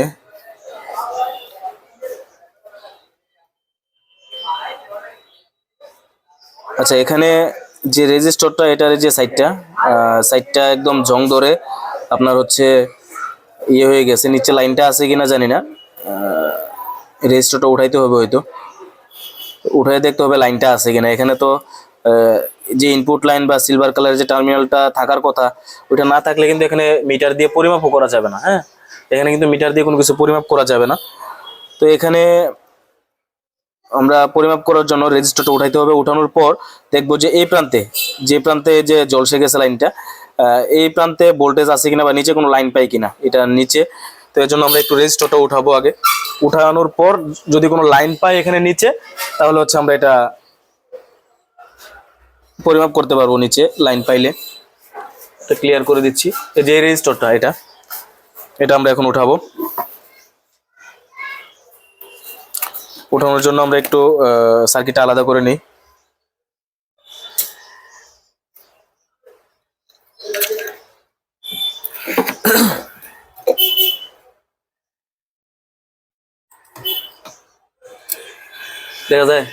আচ্ছা এখানে যে রেজিস্টরটা, এটার যে সাইডটা একদম জং ধরে আপনার হচ্ছে ইয়ে হয়ে গেছে। নিচে লাইনটা আছে কিনা জানি না, রেজিস্টরটা উঠাইতে হবে, হয়তো উঠাই দেখতে হবে লাইনটা আছে কিনা। এখানে তো যে ইনপুট লাইন বা সিলভার কালারের যে টার্মিনালটা থাকার কথা, ওইটা না থাকলে কিন্তু এখানে মিটার দিয়ে পরিমাপও করা যাবে না। হ্যাঁ, এখানে কিন্তু মিটার দিয়ে কোনো কিছু পরিমাপ করা যাবে না। তো এখানে আমরা পরিমাপ করার জন্য রেজিস্টারটা উঠাইতে হবে। উঠানোর পর দেখবো যে এই প্রান্তে, যে প্রান্তে যে জলসে গেছে লাইনটা, এই প্রান্তে ভোল্টেজ আছে কিনা বা নিচে কোনো লাইন পাই কিনা, এটা নিচে। তো এর জন্য আমরা একটু রেজিস্টারটা উঠাবো আগে। উঠানোর পর যদি কোনো লাইন পাই এখানে নিচে, তাহলে হচ্ছে আমরা এটা পরিমাপ করতে পারবো নিচে লাইন পাইলে। এটা ক্লিয়ার করে দিচ্ছি। এই যে রেজিস্টারটা, এটা আমরা এখন উঠাবো। উঠানোর জন্য আমরা একটু সার্কিটটা আলাদা করে নিই। দেখা যায়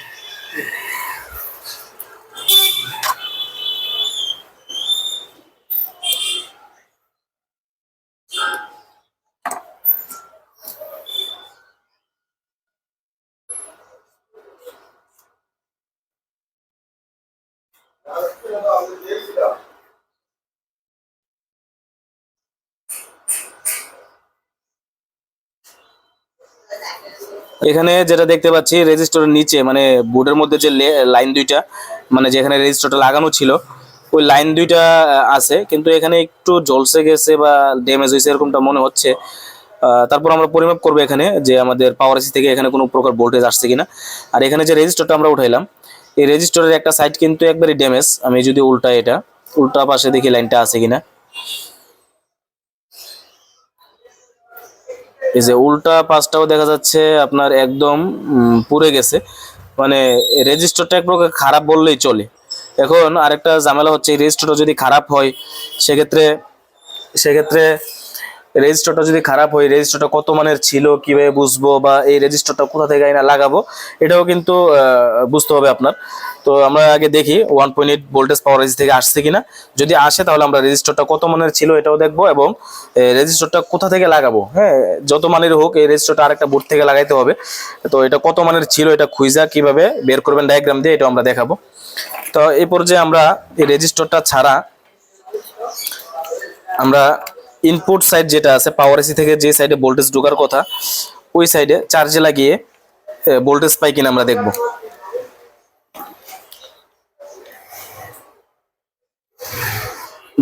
এখানে যেটা দেখতে পাচ্ছি, রেজিস্টারের নিচে মানে বোর্ডের মধ্যে যে লাইন দুইটা, মানে যেখানে রেজিস্টারটা লাগানো ছিল, ওই লাইন দুইটা আছে, কিন্তু এখানে একটু জলসে গেছে বা ড্যামেজ হয়েছে এরকমটা মনে হচ্ছে। তারপর আমরা পরিমাপ করবো এখানে যে আমাদের পাওয়ার এসি থেকে এখানে কোনো প্রকার ভোল্টেজ আসছে কিনা। আর এখানে যে রেজিস্টারটা আমরা উঠাইলাম, এই রেজিস্টারের একটা সাইড কিন্তু একবারই ড্যামেজ। আমি যদি এটা উল্টা পাশে দেখি লাইনটা আছে কিনা, এই যে উল্টা পাশটাও দেখা যাচ্ছে আপনার একদম পুড়ে গেছে। মানে রেজিস্টারটা এক প্রকার খারাপ বললেই চলে। এখন আরেকটা ঝামেলা হচ্ছে, এই রেজিস্টারটা যদি খারাপ হয় সেক্ষেত্রে সেক্ষেত্রে রেজিস্টারটা যদি খারাপ হয়, রেজিস্টারটা কত মানের ছিল কিভাবে বুঝবো, বা এই রেজিস্টারটা কোথা থেকে আইনা লাগাবো, এটাও কিন্তু বুঝতে হবে আপনার। তো আমরা আগে দেখি 1.8 ভোল্টেজ পাওয়ার এসি থেকে আসছে কিনা। যদি আসে তাহলে আমরা রেজিস্টারটা কত মানের ছিল এটাও দেখবো, এবং রেজিস্টারটা কোথা থেকে লাগাবো। হ্যাঁ, যত মানের হোক এই রেজিস্টারটা আরেকটা বোর্ড থেকে লাগাইতে হবে। তো এটা কত মানের ছিল এটা খুঁজা কিভাবে বের করবেন ডায়াগ্রাম দিয়ে, এটা আমরা দেখাবো। তো এই পর্যায়ে আমরা এই রেজিস্টারটা ছাড়া আমরা ইনপুট সাইড যেটা আছে পাওয়ার এসি থেকে যে সাইডে ভোল্টেজ ঢোকার কথা, ওই সাইডে চার্জে লাগিয়ে ভোল্টেজ পাই কিনা আমরা দেখব।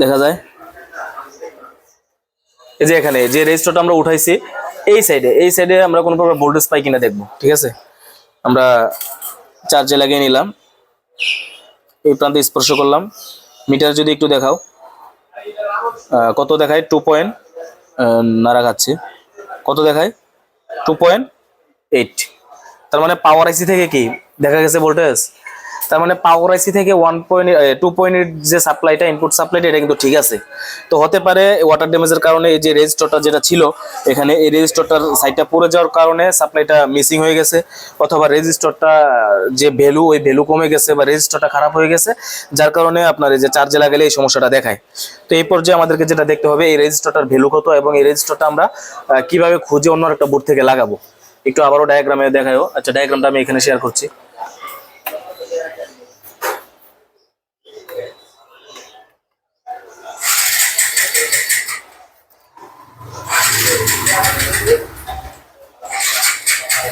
দেখা যায় এই যে এখানে যে রেজিস্টারটা আমরা উঠাইছি এই সাইডে আমরা কোনো প্রকার ভোল্টেজ পাই কিনা দেখব। ঠিক আছে, আমরা চার্জে লাগিয়ে নিলাম, এই প্রান্তে স্পর্শ করলাম। মিটার যদি একটু দেখাও, কত দেখায় 2. নাড়া খাচ্ছে, কত দেখায় 2.8। তার মানে পাওয়ার আইসি থেকে কি দেখা গেছে ভোল্টেজ, তার মানে পাওয়ার আইসি থেকে 2.8 যে সাপ্লাইটা, ইনপুট সাপ্লাইটা, এটা কিন্তু ঠিক আছে। তো হতে পারে ওয়াটার ড্যামেজের কারণে এই যে রেজিস্টারটা যেটা ছিল এখানে, এই রেজিস্টারটার সাইডটা পড়ে যাওয়ার কারণে সাপ্লাইটা মিসিং হয়ে গেছে, অথবা রেজিস্টারটা যে ভ্যালু, ওই ভ্যালু কমে গেছে, বা রেজিস্টারটা খারাপ হয়ে গেছে, যার কারণে আপনার এই যে চার্জে লাগালে এই সমস্যাটা দেখায়। তো এই পর্যায়ে আমাদেরকে যেটা দেখতে হবে এই রেজিস্টারটার ভ্যালু কত, এবং এই রেজিস্টারটা আমরা কিভাবে খুঁজে অন্য একটা বোর্ড থেকে লাগাবো। একটু আবারও ডায়াগ্রামে দেখায়ও। আচ্ছা, ডায়াগ্রামটা আমি এখানে শেয়ার করছি।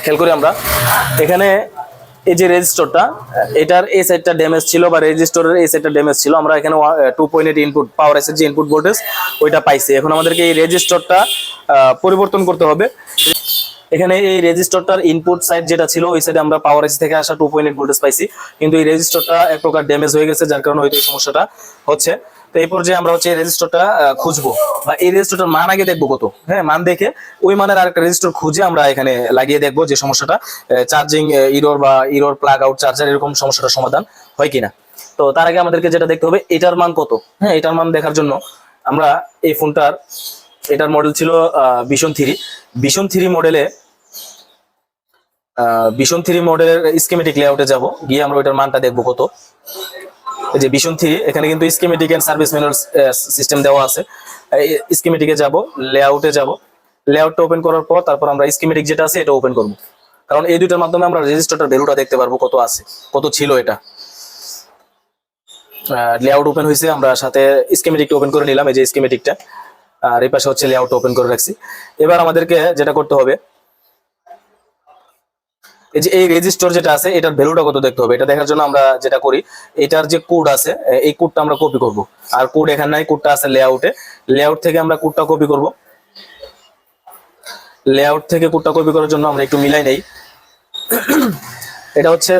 খেয়াল করি আমরা এখানে এই যে রেজিস্টারটা, এটার এই সাইডটা ড্যামেজ ছিল, বা রেজিস্টারের এই সাইডটা ড্যামেজ ছিল। আমরা এখানে 2.8 ইনপুট পাওয়ার এসের যে ইনপুট ভোল্টেজ ওইটা পাইছি। এখন আমাদেরকে এই রেজিস্টারটা পরিবর্তন করতে হবে। এখানে এই রেজিস্টারটার ইনপুট সাইড যেটা ছিল ওই সাইডে আমরা পাওয়ার এসি থেকে আসা 2.8 ভোল্টেজ পাইছি, কিন্তু এই রেজিস্টারটা এক প্রকার ড্যামেজ হয়ে গেছে, যার কারণে হয়তো এই সমস্যাটা হচ্ছে। তো এই পর্যায়ে আমরা হচ্ছে এই রেজিস্টারটা খুঁজবো, বা এই রেজিস্টারটার মান আগে দেখবো কত। হ্যাঁ, মান দেখে ওই মানের আরেকটা রেজিস্টার খুঁজে আমরা এখানে লাগিয়ে দেখবো যে সমস্যাটা চার্জিং ইরর বা ইরর প্লাগ আউট চার্জার এরকম সমস্যাটার সমাধান হয় কিনা। তো তার আগে আমাদেরকে যেটা দেখতে হবে এটার মান কত। হ্যাঁ, এটার মান দেখার জন্য আমরা এই ফোনটার, এটার মডেল ছিল ভিশন 3 মডেলে, ভিশন 3 মডেলের স্কিমেটিক লেআউটে যাব, গিয়ে আমরা ওইটার মানটা দেখবো কত। এই যে ভিশন 3, এখানে কিন্তু schematic and service manual system দেওয়া আছে। স্কিমেটিকে যাব, লেআউটে যাব, লেআউটটা ওপেন করার পর তারপর আমরা স্কিমেটিক যেটা আছে এটা ওপেন করব, কারণ এই দুইটার মাধ্যমে আমরা রেজিস্টারটার ভ্যালুটা দেখতে পারবো কত আছে, কত ছিল এটা। লেআউট ওপেন হয়েছে, আমরা সাথে স্কিমেটিকটা ওপেন করে নিলাম, এই যে স্কিমেটিকটা, আর এই পাশে হচ্ছে লেআউট ওপেন করে রাখছি। এবার আমাদেরকে যেটা করতে হবে, এই যে এই রেজিস্টার যেটা আছে এটার ভ্যালুটা কত দেখতে হবে। এটা দেখার জন্য আমরা যেটা করি, এটার যে কোড আছে এই কোডটা আমরা কপি করব। আর কোড এখানে নাই, কোডটা আছে লেআউটে। লেআউট থেকে আমরা কোডটা কপি করব। লেআউট থেকে কোডটা কপি করার জন্য আমরা একটু মিলাই নেই। এটা হচ্ছে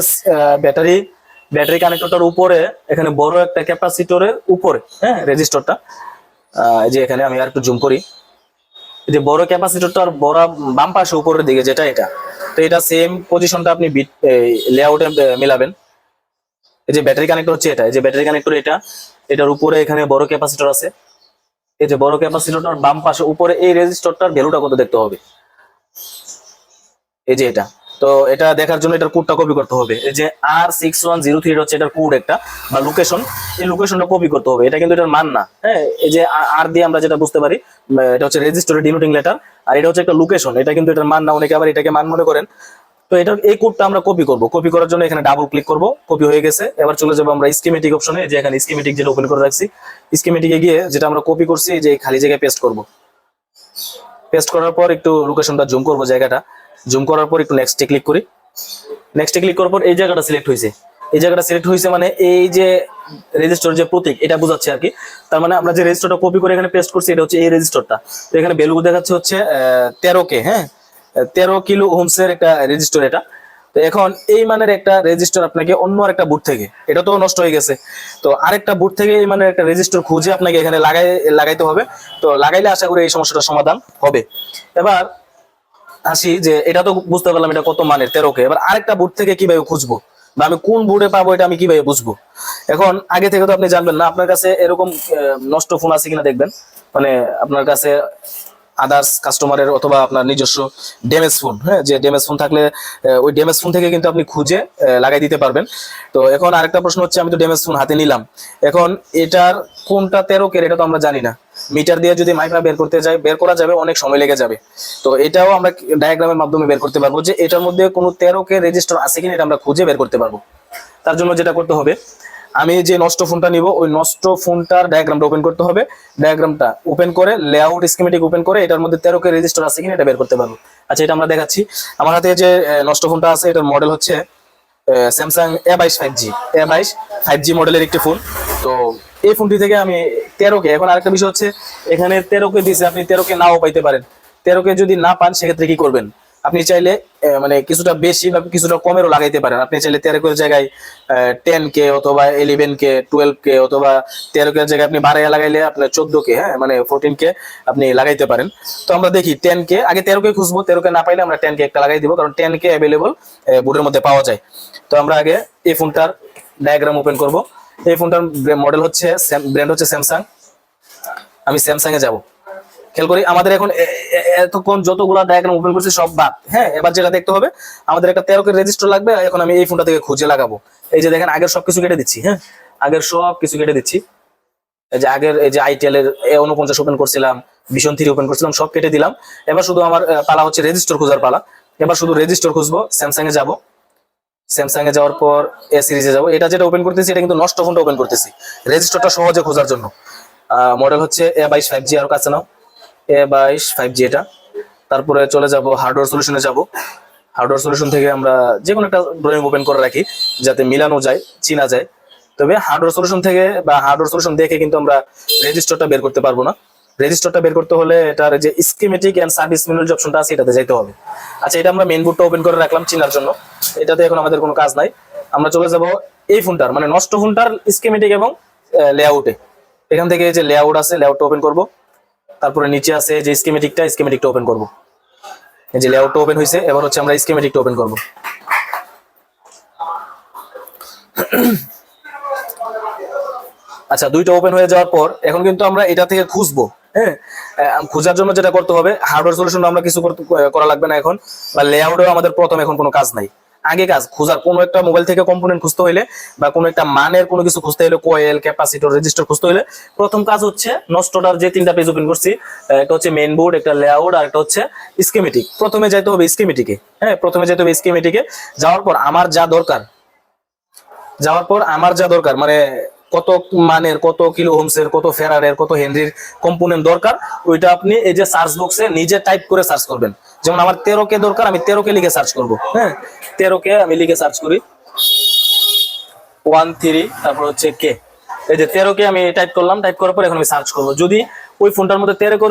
ব্যাটারি কানেক্টরটার উপরে, এখানে বড় একটা ক্যাপাসিটরের উপরে, হ্যাঁ, রেজিস্টারটা। এই যে এখানে আমি আর একটু জুম করি, এই যে বড় ক্যাপাসিটরটার বড় বাম পাশে উপরের দিকে যেটা, এটা তো এটা সেম পজিশনটা আপনি লেআউটে মিলাবেন। এই যে ব্যাটারি কানেক্টর হচ্ছে এটা, এই যে ব্যাটারি কানেক্টর এটা, এটার উপরে এখানে বড় ক্যাপাসিটর আছে। এই যে বড় ক্যাপাসিটরটার বাম পাশে উপরে এই রেজিস্টারটার ভ্যালুটা কত দেখতে হবে, এই যে এটা। তো এটা দেখার জন্য এটার কোডটা কপি করতে হবে। এই যে R6103 হচ্ছে এটার কোড একটা বা লোকেশন, এই লোকেশনটা কপি করতে হবে। এটা কিন্তু এটার মান না। হ্যাঁ, এই যে আর দিয়ে আমরা যেটা বুঝতে পারি এটা হচ্ছে রেজিস্টারের ডিনোটিং লেটার, আর এটা হচ্ছে একটা লোকেশন, এটা কিন্তু এটার মান না। অনেকে আবার এটাকে মান মনে করেন। তো এটা এই কোডটা আমরা কপি করব। কপি করার জন্য এখানে ডাবল ক্লিক করব, কপি হয়ে গেছে। এবার চলে যাবো আমরা স্কিমেটিক অপশনে, যে এখানে স্কিমেটিক যেটা ওপেন করে রাখছি, স্কিমেটিকে গিয়ে যেটা আমরা কপি করছি যে খালি জায়গায় পেস্ট করব। পেস্ট করার পর একটু লোকেশনটা জুম করব, জায়গাটা জুম করার পর একটু নেক্সটে ক্লিক করি। নেক্সটে ক্লিক করার পর এই জায়গাটা সিলেক্ট হয়েছে, এই জায়গাটা সিলেক্ট হয়েছে মানে এই যে রেজিস্টার যে প্রতীক এটা বোঝাচ্ছে আর কি। তার মানে আমরা যে রেজিস্টারটা কপি করে এখানে পেস্ট করছি এটা হচ্ছে এই রেজিস্টারটা। তো এখানে ভ্যালু দেখাচ্ছে হচ্ছে 13K, হ্যাঁ, 13 কিলো ওহমসের একটা রেজিস্টার এটা। তো এখন এই মানের একটা রেজিস্টার আপনাকে অন্য আরেকটা বুট থেকে, এটা তো নষ্ট হয়ে গেছে, তো আরেকটা বুট থেকে এই মানের একটা রেজিস্টার খুঁজে আপনাকে এখানে লাগাইতে হবে। তো লাগাইলে আশা করি এই সমস্যাটার সমাধান হবে। এবার আসি যে এটা তো বুঝতে পারলাম এটা কত মানের 13K। এবার আরেকটা বুট থেকে কিভাবে খুঁজবো, বা আমি কোন বুটে পাবো এটা আমি কিভাবে বুঝবো। এখন আগে থেকে তো আপনি জানবেন না, আপনার কাছে এরকম নষ্ট ফোন আছে কিনা দেখবেন। মানে আপনার কাছে আদার্স কাস্টমারের অথবা আপনার নিজস্ব ড্যামেজ ফোন, হ্যাঁ, যে ড্যামেজ ফোন থাকলে ওই ড্যামেজ ফোন থেকে কিন্তু আপনি খুঁজে লাগাই দিতে পারবেন। তো এখন আরেকটা প্রশ্ন হচ্ছে, আমি তো ড্যামেজ ফোন হাতে নিলাম, এখন এটার কোনটা 13K এটা তো আমরা জানি না। মিটার দিয়ে যদি মাইপা বের করতে যাই, বের করা যাবে, অনেক সময় লেগে যাবে। তো এটাও আমরা ডায়াগ্রামের মাধ্যমে বের করতে পারবো যে এটার মধ্যে কোনো 13K রেজিস্টার আছে কিনা, এটা আমরা খুঁজে বের করতে পারবো। তার জন্য যেটা করতে হবে, আমি যে নষ্ট ফোনটা নিব ওই নষ্ট ফোনটার ডায়াগ্রামটা ওপেন করতে হবে। ডায়াগ্রামটা ওপেন করে লেআউট স্কিমেটিক ওপেন করে এটার মধ্যে 13K রেজিস্টার আছে কিনা এটা বের করতে পারবো। আচ্ছা, এটা আমরা দেখাচ্ছি। আমার হাতে যে নষ্ট ফোনটা আছে এটার মডেল হচ্ছে Samsung A22 5G, A22 5G মডেলের একটি ফোন। তো এই ফোনটি থেকে আমি 13K, এখন আরেকটা বিষয় হচ্ছে এখানে 13K দিয়েছে, আপনি 13K নাও পাইতে পারেন। 13K যদি না পান সেক্ষেত্রে কি করবেন, আপনি চাইলে মানে কিছুটা বেশি বা কিছুটা কমেরও লাগাইতে পারেন। আপনি চাইলে 13K এর জায়গায় 10K অথবা 11K 12K অথবা 13K এর জায়গায় আপনি বাড়াইয়া লাগাইলে আপনার 14K, হ্যাঁ, মানে 14K আপনি লাগাইতে পারেন। তো আমরা দেখি 10K, আগে 13K খুঁজবো, 13K না পাইলে আমরা 10K একটা লাগাই দিব, কারণ 10K অ্যাভেলেবল বোর্ডের মধ্যে পাওয়া যায়। তো আমরা আগে এই ফোনটার ডায়াগ্রাম ওপেন করব। এই ফোনটার মডেল হচ্ছে, ব্র্যান্ড হচ্ছে স্যামসাং। আমি স্যামসাং এ যাব, খেয়াল করি আমাদের এখন এতক্ষণ যতগুলো ডায়াগ্রাম ওপেন করছি সব বাদ। হ্যাঁ, এবার যেটা দেখতে হবে, আমাদের একটা 13K রেজিস্টার লাগবে। এখন আমি এই ফোনটা থেকে খুঁজে লাগাবো। এই যে দেখেন, আগের সবকিছু কেটে দিচ্ছি। হ্যাঁ, আগের সব কিছু কেটে দিচ্ছি। এই যে আগের এই যে আইটেল এর A49 ওপেন করছিলাম, ভিশন 3 ওপেন করছিলাম, সব কেটে দিলাম। এবার শুধু আমার পালা হচ্ছে রেজিস্টার খোঁজার পালা। এবার শুধু রেজিস্টার খুঁজবো। স্যামসাং এ যাব, স্যামসাং এ যাওয়ার পর এ সিরিজে যাব। এটা যেটা ওপেন করতেছি এটা কিন্তু নষ্ট ফোনটা ওপেন করতেছি রেজিস্টারটা সহজে খোঁজার জন্য। মডেল হচ্ছে A22 5G, আর কাছে নাও, A22 5G এটা। তারপরে চলে যাব হার্ডওয়্যার সলিউশনে যাব। হার্ডওয়্যার সলিউশন থেকে আমরা যে কোনো একটা ড্রয়িং ওপেন করে রাখি যাতে মিলানো যায়, চিনা যায়। তবে হার্ডওয়্যার সলিউশন থেকে বা হার্ডওয়্যার সলিউশন দেখে কিন্তু আমরা রেজিস্টারটা বের করতে পারবো না। রেজিস্টারটা বের করতে হলে এটার যে স্কিমেটিক এন্ড সার্ভিস ম্যানুয়াল যে অপশনটা আছে এটাতে যাইতে হবে। আচ্ছা, এটা আমরা মেইন বোর্ডটা ওপেন করে রাখলাম চিনার জন্য। এটাতে এখন আমাদের কোনো কাজ নাই। আমরা চলে যাব এই ফোনটার, মানে নষ্ট ফোনটার স্কিমেটিক এবং লেআউটে। এখান থেকে যে লেআউট আছে লেআউটটা ওপেন করব। তারপরে নিচে আছে যে স্কিমেটিকটা ওপেন করব। এই যে লেআউটটা ওপেন হয়েছে, এবার হচ্ছে আমরা স্কিমেটিকটা ওপেন করব। আচ্ছা, দুইটা ওপেন হয়ে যাওয়ার পর এখন কিন্তু আমরা এটা থেকে খুঁজবো। হ্যাঁ, খোঁজার জন্য যেটা করতে হবে, হার্ডওয়্যার সলিউশন আমরা কিছু করা লাগবে না এখন, বা লেআউটেও আমাদের প্রথম এখন কোনো কাজ নাই। আগে কাজ খোঁজার, কোনো একটা মোবাইল থেকে কম্পোনেন্ট খুঁজতে হইলে বা কোনো একটা মানের কোনো কিছু খুঁজতে হলে, কোয়েল, ক্যাপাসিটর, রেজিস্টার খুঁজতে হলে প্রথম কাজ হচ্ছে নষ্টটার যে তিনটা পেজ ওপেন করছি, একটা হচ্ছে মেইন বোর্ড, একটা লেআউট, আর একটা হচ্ছে স্কিমেটিক। প্রথমে যাইতে হবে স্কিমেটিকে। হ্যাঁ, প্রথমে যাইতে হবে স্কিমেটিকে। যাওয়ার পর আমার যা দরকার মানে কত মানের, কত কিলো হোমসের, কত ফেরারের, কত হেনরির কম্পোনেন্ট দরকার, ওইটা আপনি এই যে সার্চ বক্সে নিজে টাইপ করে সার্চ করবেন। যেমন আমার 13K দরকার, আমি 13K লিখে সার্চ করব। হ্যাঁ, 13K আমি লিখে সার্চ করি, 13, তারপর হচ্ছে কে। এই যে 13K আমি টাইপ করলাম। টাইপ করার পর এখন আমি সার্চ করব। যদি ওই ফোনটার মধ্যে 13K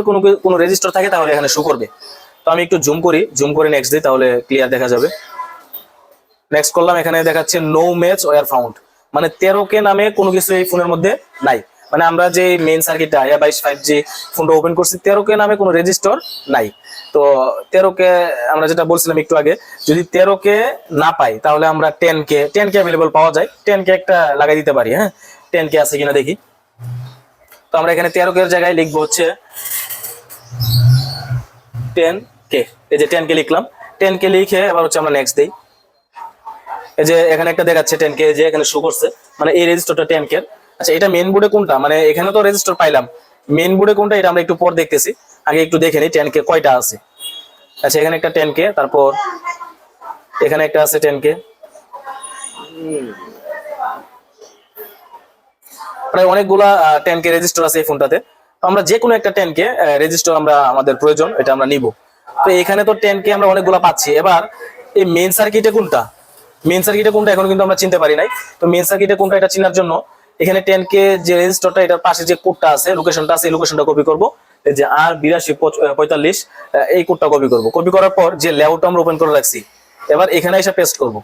কোনো রেজিস্টার থাকে তাহলে এখানে শো করবে। তো আমি একটু জুম করে নেক্সট দিই, তাহলে ক্লিয়ার দেখা যাবে। নেক্সট করলাম, এখানে দেখাচ্ছে নো ম্যাচ ওয়্যার ফাউন্ড, মানে 13K নামে কোনো কিছু এই ফোনের মধ্যে নাই। মানে আমরা যে মেইন সার্কিটটা A22 5G ফোনটা ওপেন করছি, 13K নামে কোনো রেজিস্টার নাই। তো 13K আমরা যেটা বলছিলাম একটু আগে, যদি 13K না পাই তাহলে আমরা 10K অ্যাভেলেবল পাওয়া যায়, 10K একটা লাগাই দিতে পারি। হ্যাঁ, 10K আছে কিনা দেখি। তো আমরা এখানে 13K এর জায়গায় লিখবো হচ্ছে 10K। এই যে 10K লিখলাম। 10K লিখে এবার হচ্ছে আমরা নেক্সট দিই। এই যে এখানে একটা দেখাচ্ছে 10K, যে এখানে শো করছে, মানে এই রেজিস্টারটা 10K। আচ্ছা, এটা মেইন বোর্ডে কোনটা, মানে এখানে তো রেজিস্টার পাইলাম, মেইন বোর্ডে কোনটা এটা আমরা একটু পর দেখতেছি। আগে একটু দেখে নিই 10K কয়টা আছে। আচ্ছা, এখানে একটা 10K, তারপর এখানে একটা আছে 10K, প্রায় অনেকগুলা 10K রেজিস্টার আছে এই ফোনটাতে। তো আমরা যে কোনো একটা 10K রেজিস্টার আমরা আমাদের প্রয়োজন, এটা আমরা নিব। তো এখানে তো 10K আমরা অনেকগুলা পাচ্ছি। এবার এই মেইন সার্কিটে কোনটা এখন কিন্তু আমরা চিনতে পারি নাই। তো মেইন সার্কিটে কোনটা এটা চিনার জন্য এখানে 10K যে রেজিস্টারটা, এটার পাশে যে কোডটা আছে, লোকেশনটা আছে, এই লোকেশনটা কপি করব। এই যে R8245 এই কোডটা কপি করব। কপি করার পর যে লেআউটটা আমরা ওপেন করে রাখছি, এবার এখানে এসে পেস্ট করব।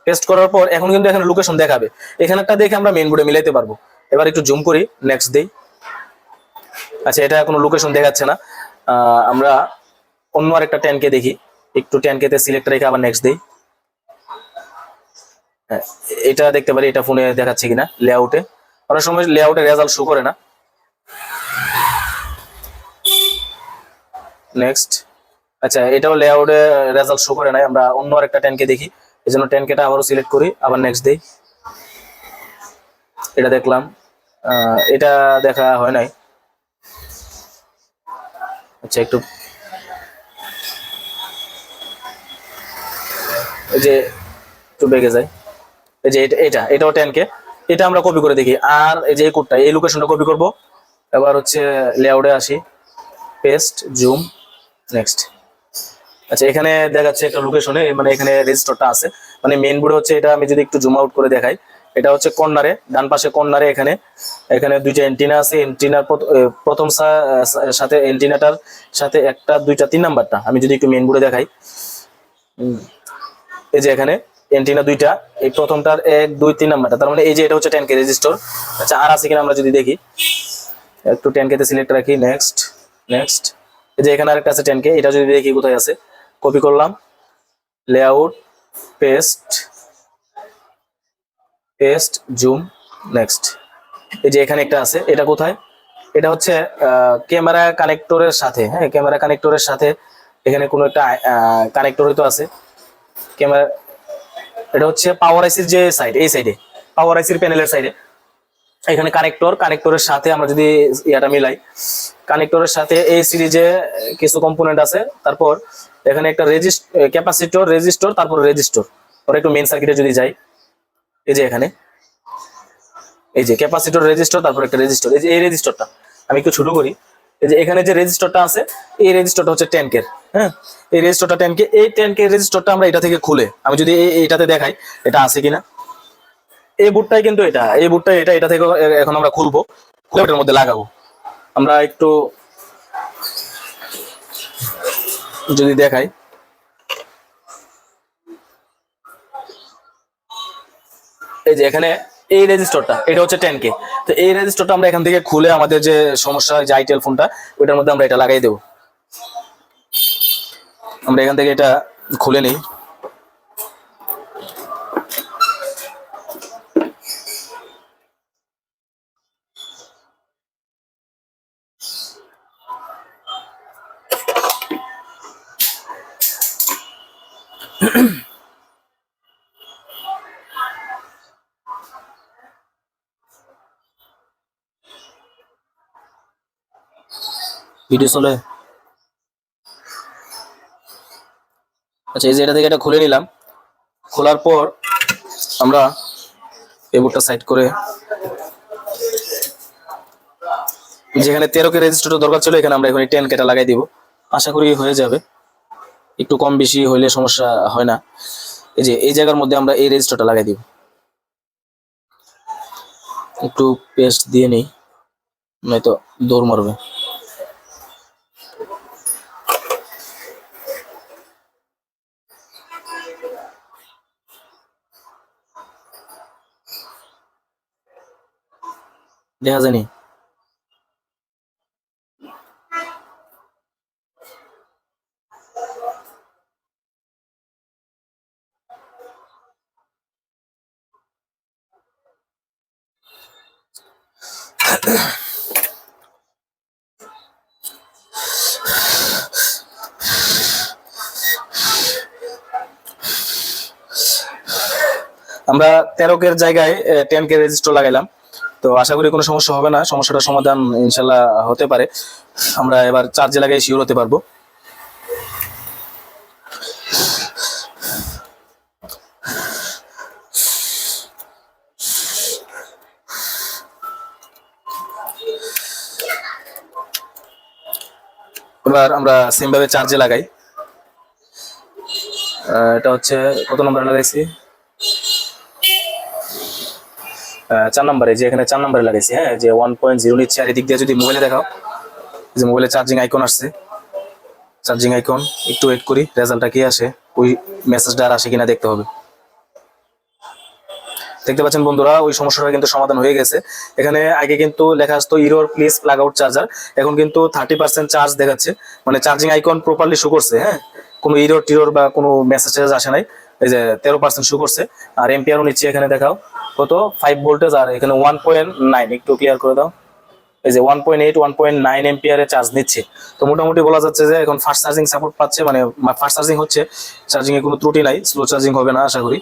পেস্ট করার পর এখন কিন্তু এখানে লোকেশন দেখাবে, এখানেটা দেখে আমরা মেইন বোর্ডে মিলাইতে পারবো। এবার একটু জুম করি, নেক্সট দেই। আচ্ছা, এটা কোনো লোকেশন দেখাচ্ছে না। আমরা অন্য আরেকটা 10K দেখি, একটু 10K তে সিলেক্ট রেখে আবার নেক্সট দেই। এটা দেখতে পারি এটা ফোনে দেখাচ্ছে কিনা লেআউটে। অনেক সময় লেআউটে রেজাল্ট শো করে না। নেক্সট। আচ্ছা, এটাও লেআউটে রেজাল্ট শো করে নাই, আমরা অন্য আরেকটা 10K দেখি। এই জন্য 10Kটা আবারও সিলেক্ট করি, আবার নেক্সট দেই। এটা দেখলাম, এটা দেখা হয় নাই। আচ্ছা, একটু এই যে একটু বেগে যায়। এই যে এটাও 10K, এটা আমরা কপি করে দেখি। আর এই যে এই কোডটা, এই লোকেশনটা কপি করব। এবার হচ্ছে লেআউটে আসি, পেস্ট, জুম, নেক্সট। আচ্ছা, এখানে দেখাচ্ছে একটা লোকেশনে, মানে এখানে রেজিস্টারটা আছে, মানে মেইন বোর্ডে হচ্ছে এটা। আমি যদি একটু জুম আউট করে দেখাই, এটা হচ্ছে কর্নারে, ডান পাশে কর্নারে এখানে এখানে দুইটা এন্টিনা আছে। এন্টিনার প্রথম সাথে এন্টিনাটার সাথে একটা, দুইটা, 3 নাম্বারটা আমি যদি একটু মেইন বোর্ডে দেখাই, এই যে এখানে এন্টিনা দুইটা, এই প্রথমটার 1, 2, 3 নাম্বারটা, তার মানে এই যে এটা হচ্ছে 10K রেজিস্টার। আচ্ছা, আর আছে কিনা আমরা যদি দেখি, একটু 10K তে সিলেক্ট রাখি, নেক্সট নেক্সট। এই যে এখানে আরেকটা আছে 10K, এটা যদি দেখি কোথায় আছে, কপি করলাম, layout, paste, paste, zoom, next. এই যে এখানে একটা আছে, এটা কোথায়, এটা হচ্ছে ক্যামেরা কানেক্টরের সাথে। হ্যাঁ, ক্যামেরা কানেক্টরের সাথে এখানে কোনো একটা কানেক্টর হয়তো আছে ক্যামেরা। এটা হচ্ছে পাওয়ার আইসির যে সাইড, এই সাইডে পাওয়ার আইসির প্যানেলের সাইডে এখানে কানেক্টরের সাথে আমরা যদি ইয়াটা মিলাই, কানেক্টরের সাথে এই সিরিজে কিছু কম্পোনেন্ট আছে। তারপর এখানে একটা ক্যাপাসিটর, রেজিস্টর, তারপর রেজিস্টর। ওরা একটু মেইন সার্কিটে যদি যাই, এই যে এখানে এই যে ক্যাপাসিটর, রেজিস্টর, তারপর একটা রেজিস্টর। এই যে এই রেজিস্টরটা আমি একটু ছোট করি, এই যে এখানে যে রেজিস্টরটা আছে, এই রেজিস্টরটা হচ্ছে 10K। হ্যাঁ, এই রেজিস্টরটা 10K। এই 10K রেজিস্টরটা আমরা এটা থেকে খুলে আমি যদি এইটাতে দেখাই, এটা আছে কিনা। এই বুটটাই কিন্তু এটা, এই বুটটা এটা থেকে এখন আমরা খুলবো, খুলে এটার মধ্যে লাগাবো। আমরা একটু যদি দেখাই, এই যে এখানে এই রেজিস্টারটা, এটা হচ্ছে 10K। তো এই রেজিস্টারটা আমরা এখান থেকে খুলে আমাদের যে সমস্যা, যে আইটেল ফোনটা, ওইটার মধ্যে আমরা এটা লাগাই দেবো। আমরা এখান থেকে এটা খুলে নিই। ভিডিও চলে। আচ্ছা, এই যে এটা থেকে এটা খুলে নিলাম। খোলার পর আমরা এই বোর্ডটা সাইড করে, যেখানে 13K রেজিস্টার দরকার ছিল, এখানে আমরা এখন 10Kটা লাগাই দিব। আশা করি হয়ে যাবে, একটু কম বেশি হইলে সমস্যা হয় না। এই যে এই জায়গার মধ্যে আমরা এই রেজিস্টারটা লাগাই দিব। একটু পেস্ট দিয়ে নিই, নয়তো দৌড় মারবে। দেখা যায়নি। আমরা 13K জায়গায় 10K রেজিস্টার লাগাইলাম। তো আশা করি কোনো সমস্যা হবে না, সমস্যাটার সমাধান ইনশাল্লাহ হতে পারে। আমরা এবার চার্জে লাগাই শিওর হতে পারবো। এবার আমরা সেম ভাবে চার্জে লাগাই। এটা হচ্ছে কত নম্বরে লাগাইছি, 4 নম্বরে। যে এখানে 4 নম্বরে লাগাইছি। হ্যাঁ, যে 1.0 নিচ্ছে। আর এদিক দিয়ে যদি মোবাইলে দেখাও, যে মোবাইলে চার্জিং আইকন আসছে, চার্জিং আইকন। একটু ওয়েট করি, রেজাল্টটা কি আসে, ওই মেসেজটা আর আসে কিনা দেখতে হবে। দেখতে পাচ্ছেন বন্ধুরা, ওই সমস্যাটা কিন্তু সমাধান হয়ে গেছে। এখানে আগে কিন্তু লেখা আসতো error please plug out charger, এখন কিন্তু 30% চার্জ দেখাচ্ছে, মানে চার্জিং আইকন প্রপারলি শো করছে। হ্যাঁ, কোনো ইরর টিরর বা কোনো মেসেজ আসে নাই। এই যে 13% শো করছে। আর এম্পিয়ারও নিচ্ছে, এখানে দেখাও কত, 5 ভোল্টেজ। আর এখানে 1.9, একটু ক্লিয়ার করে দাও। এই যে 1.8 1.9 এম্পিয়ারে চার্জ নিচ্ছে। তো মোটামুটি বলা যাচ্ছে যে এখন ফাস্ট চার্জিং সাপোর্ট পাচ্ছে, মানে ফাস্ট চার্জিং হচ্ছে, চার্জিং এ কোনো ত্রুটি নাই, স্লো চার্জিং হবে না আশা করি।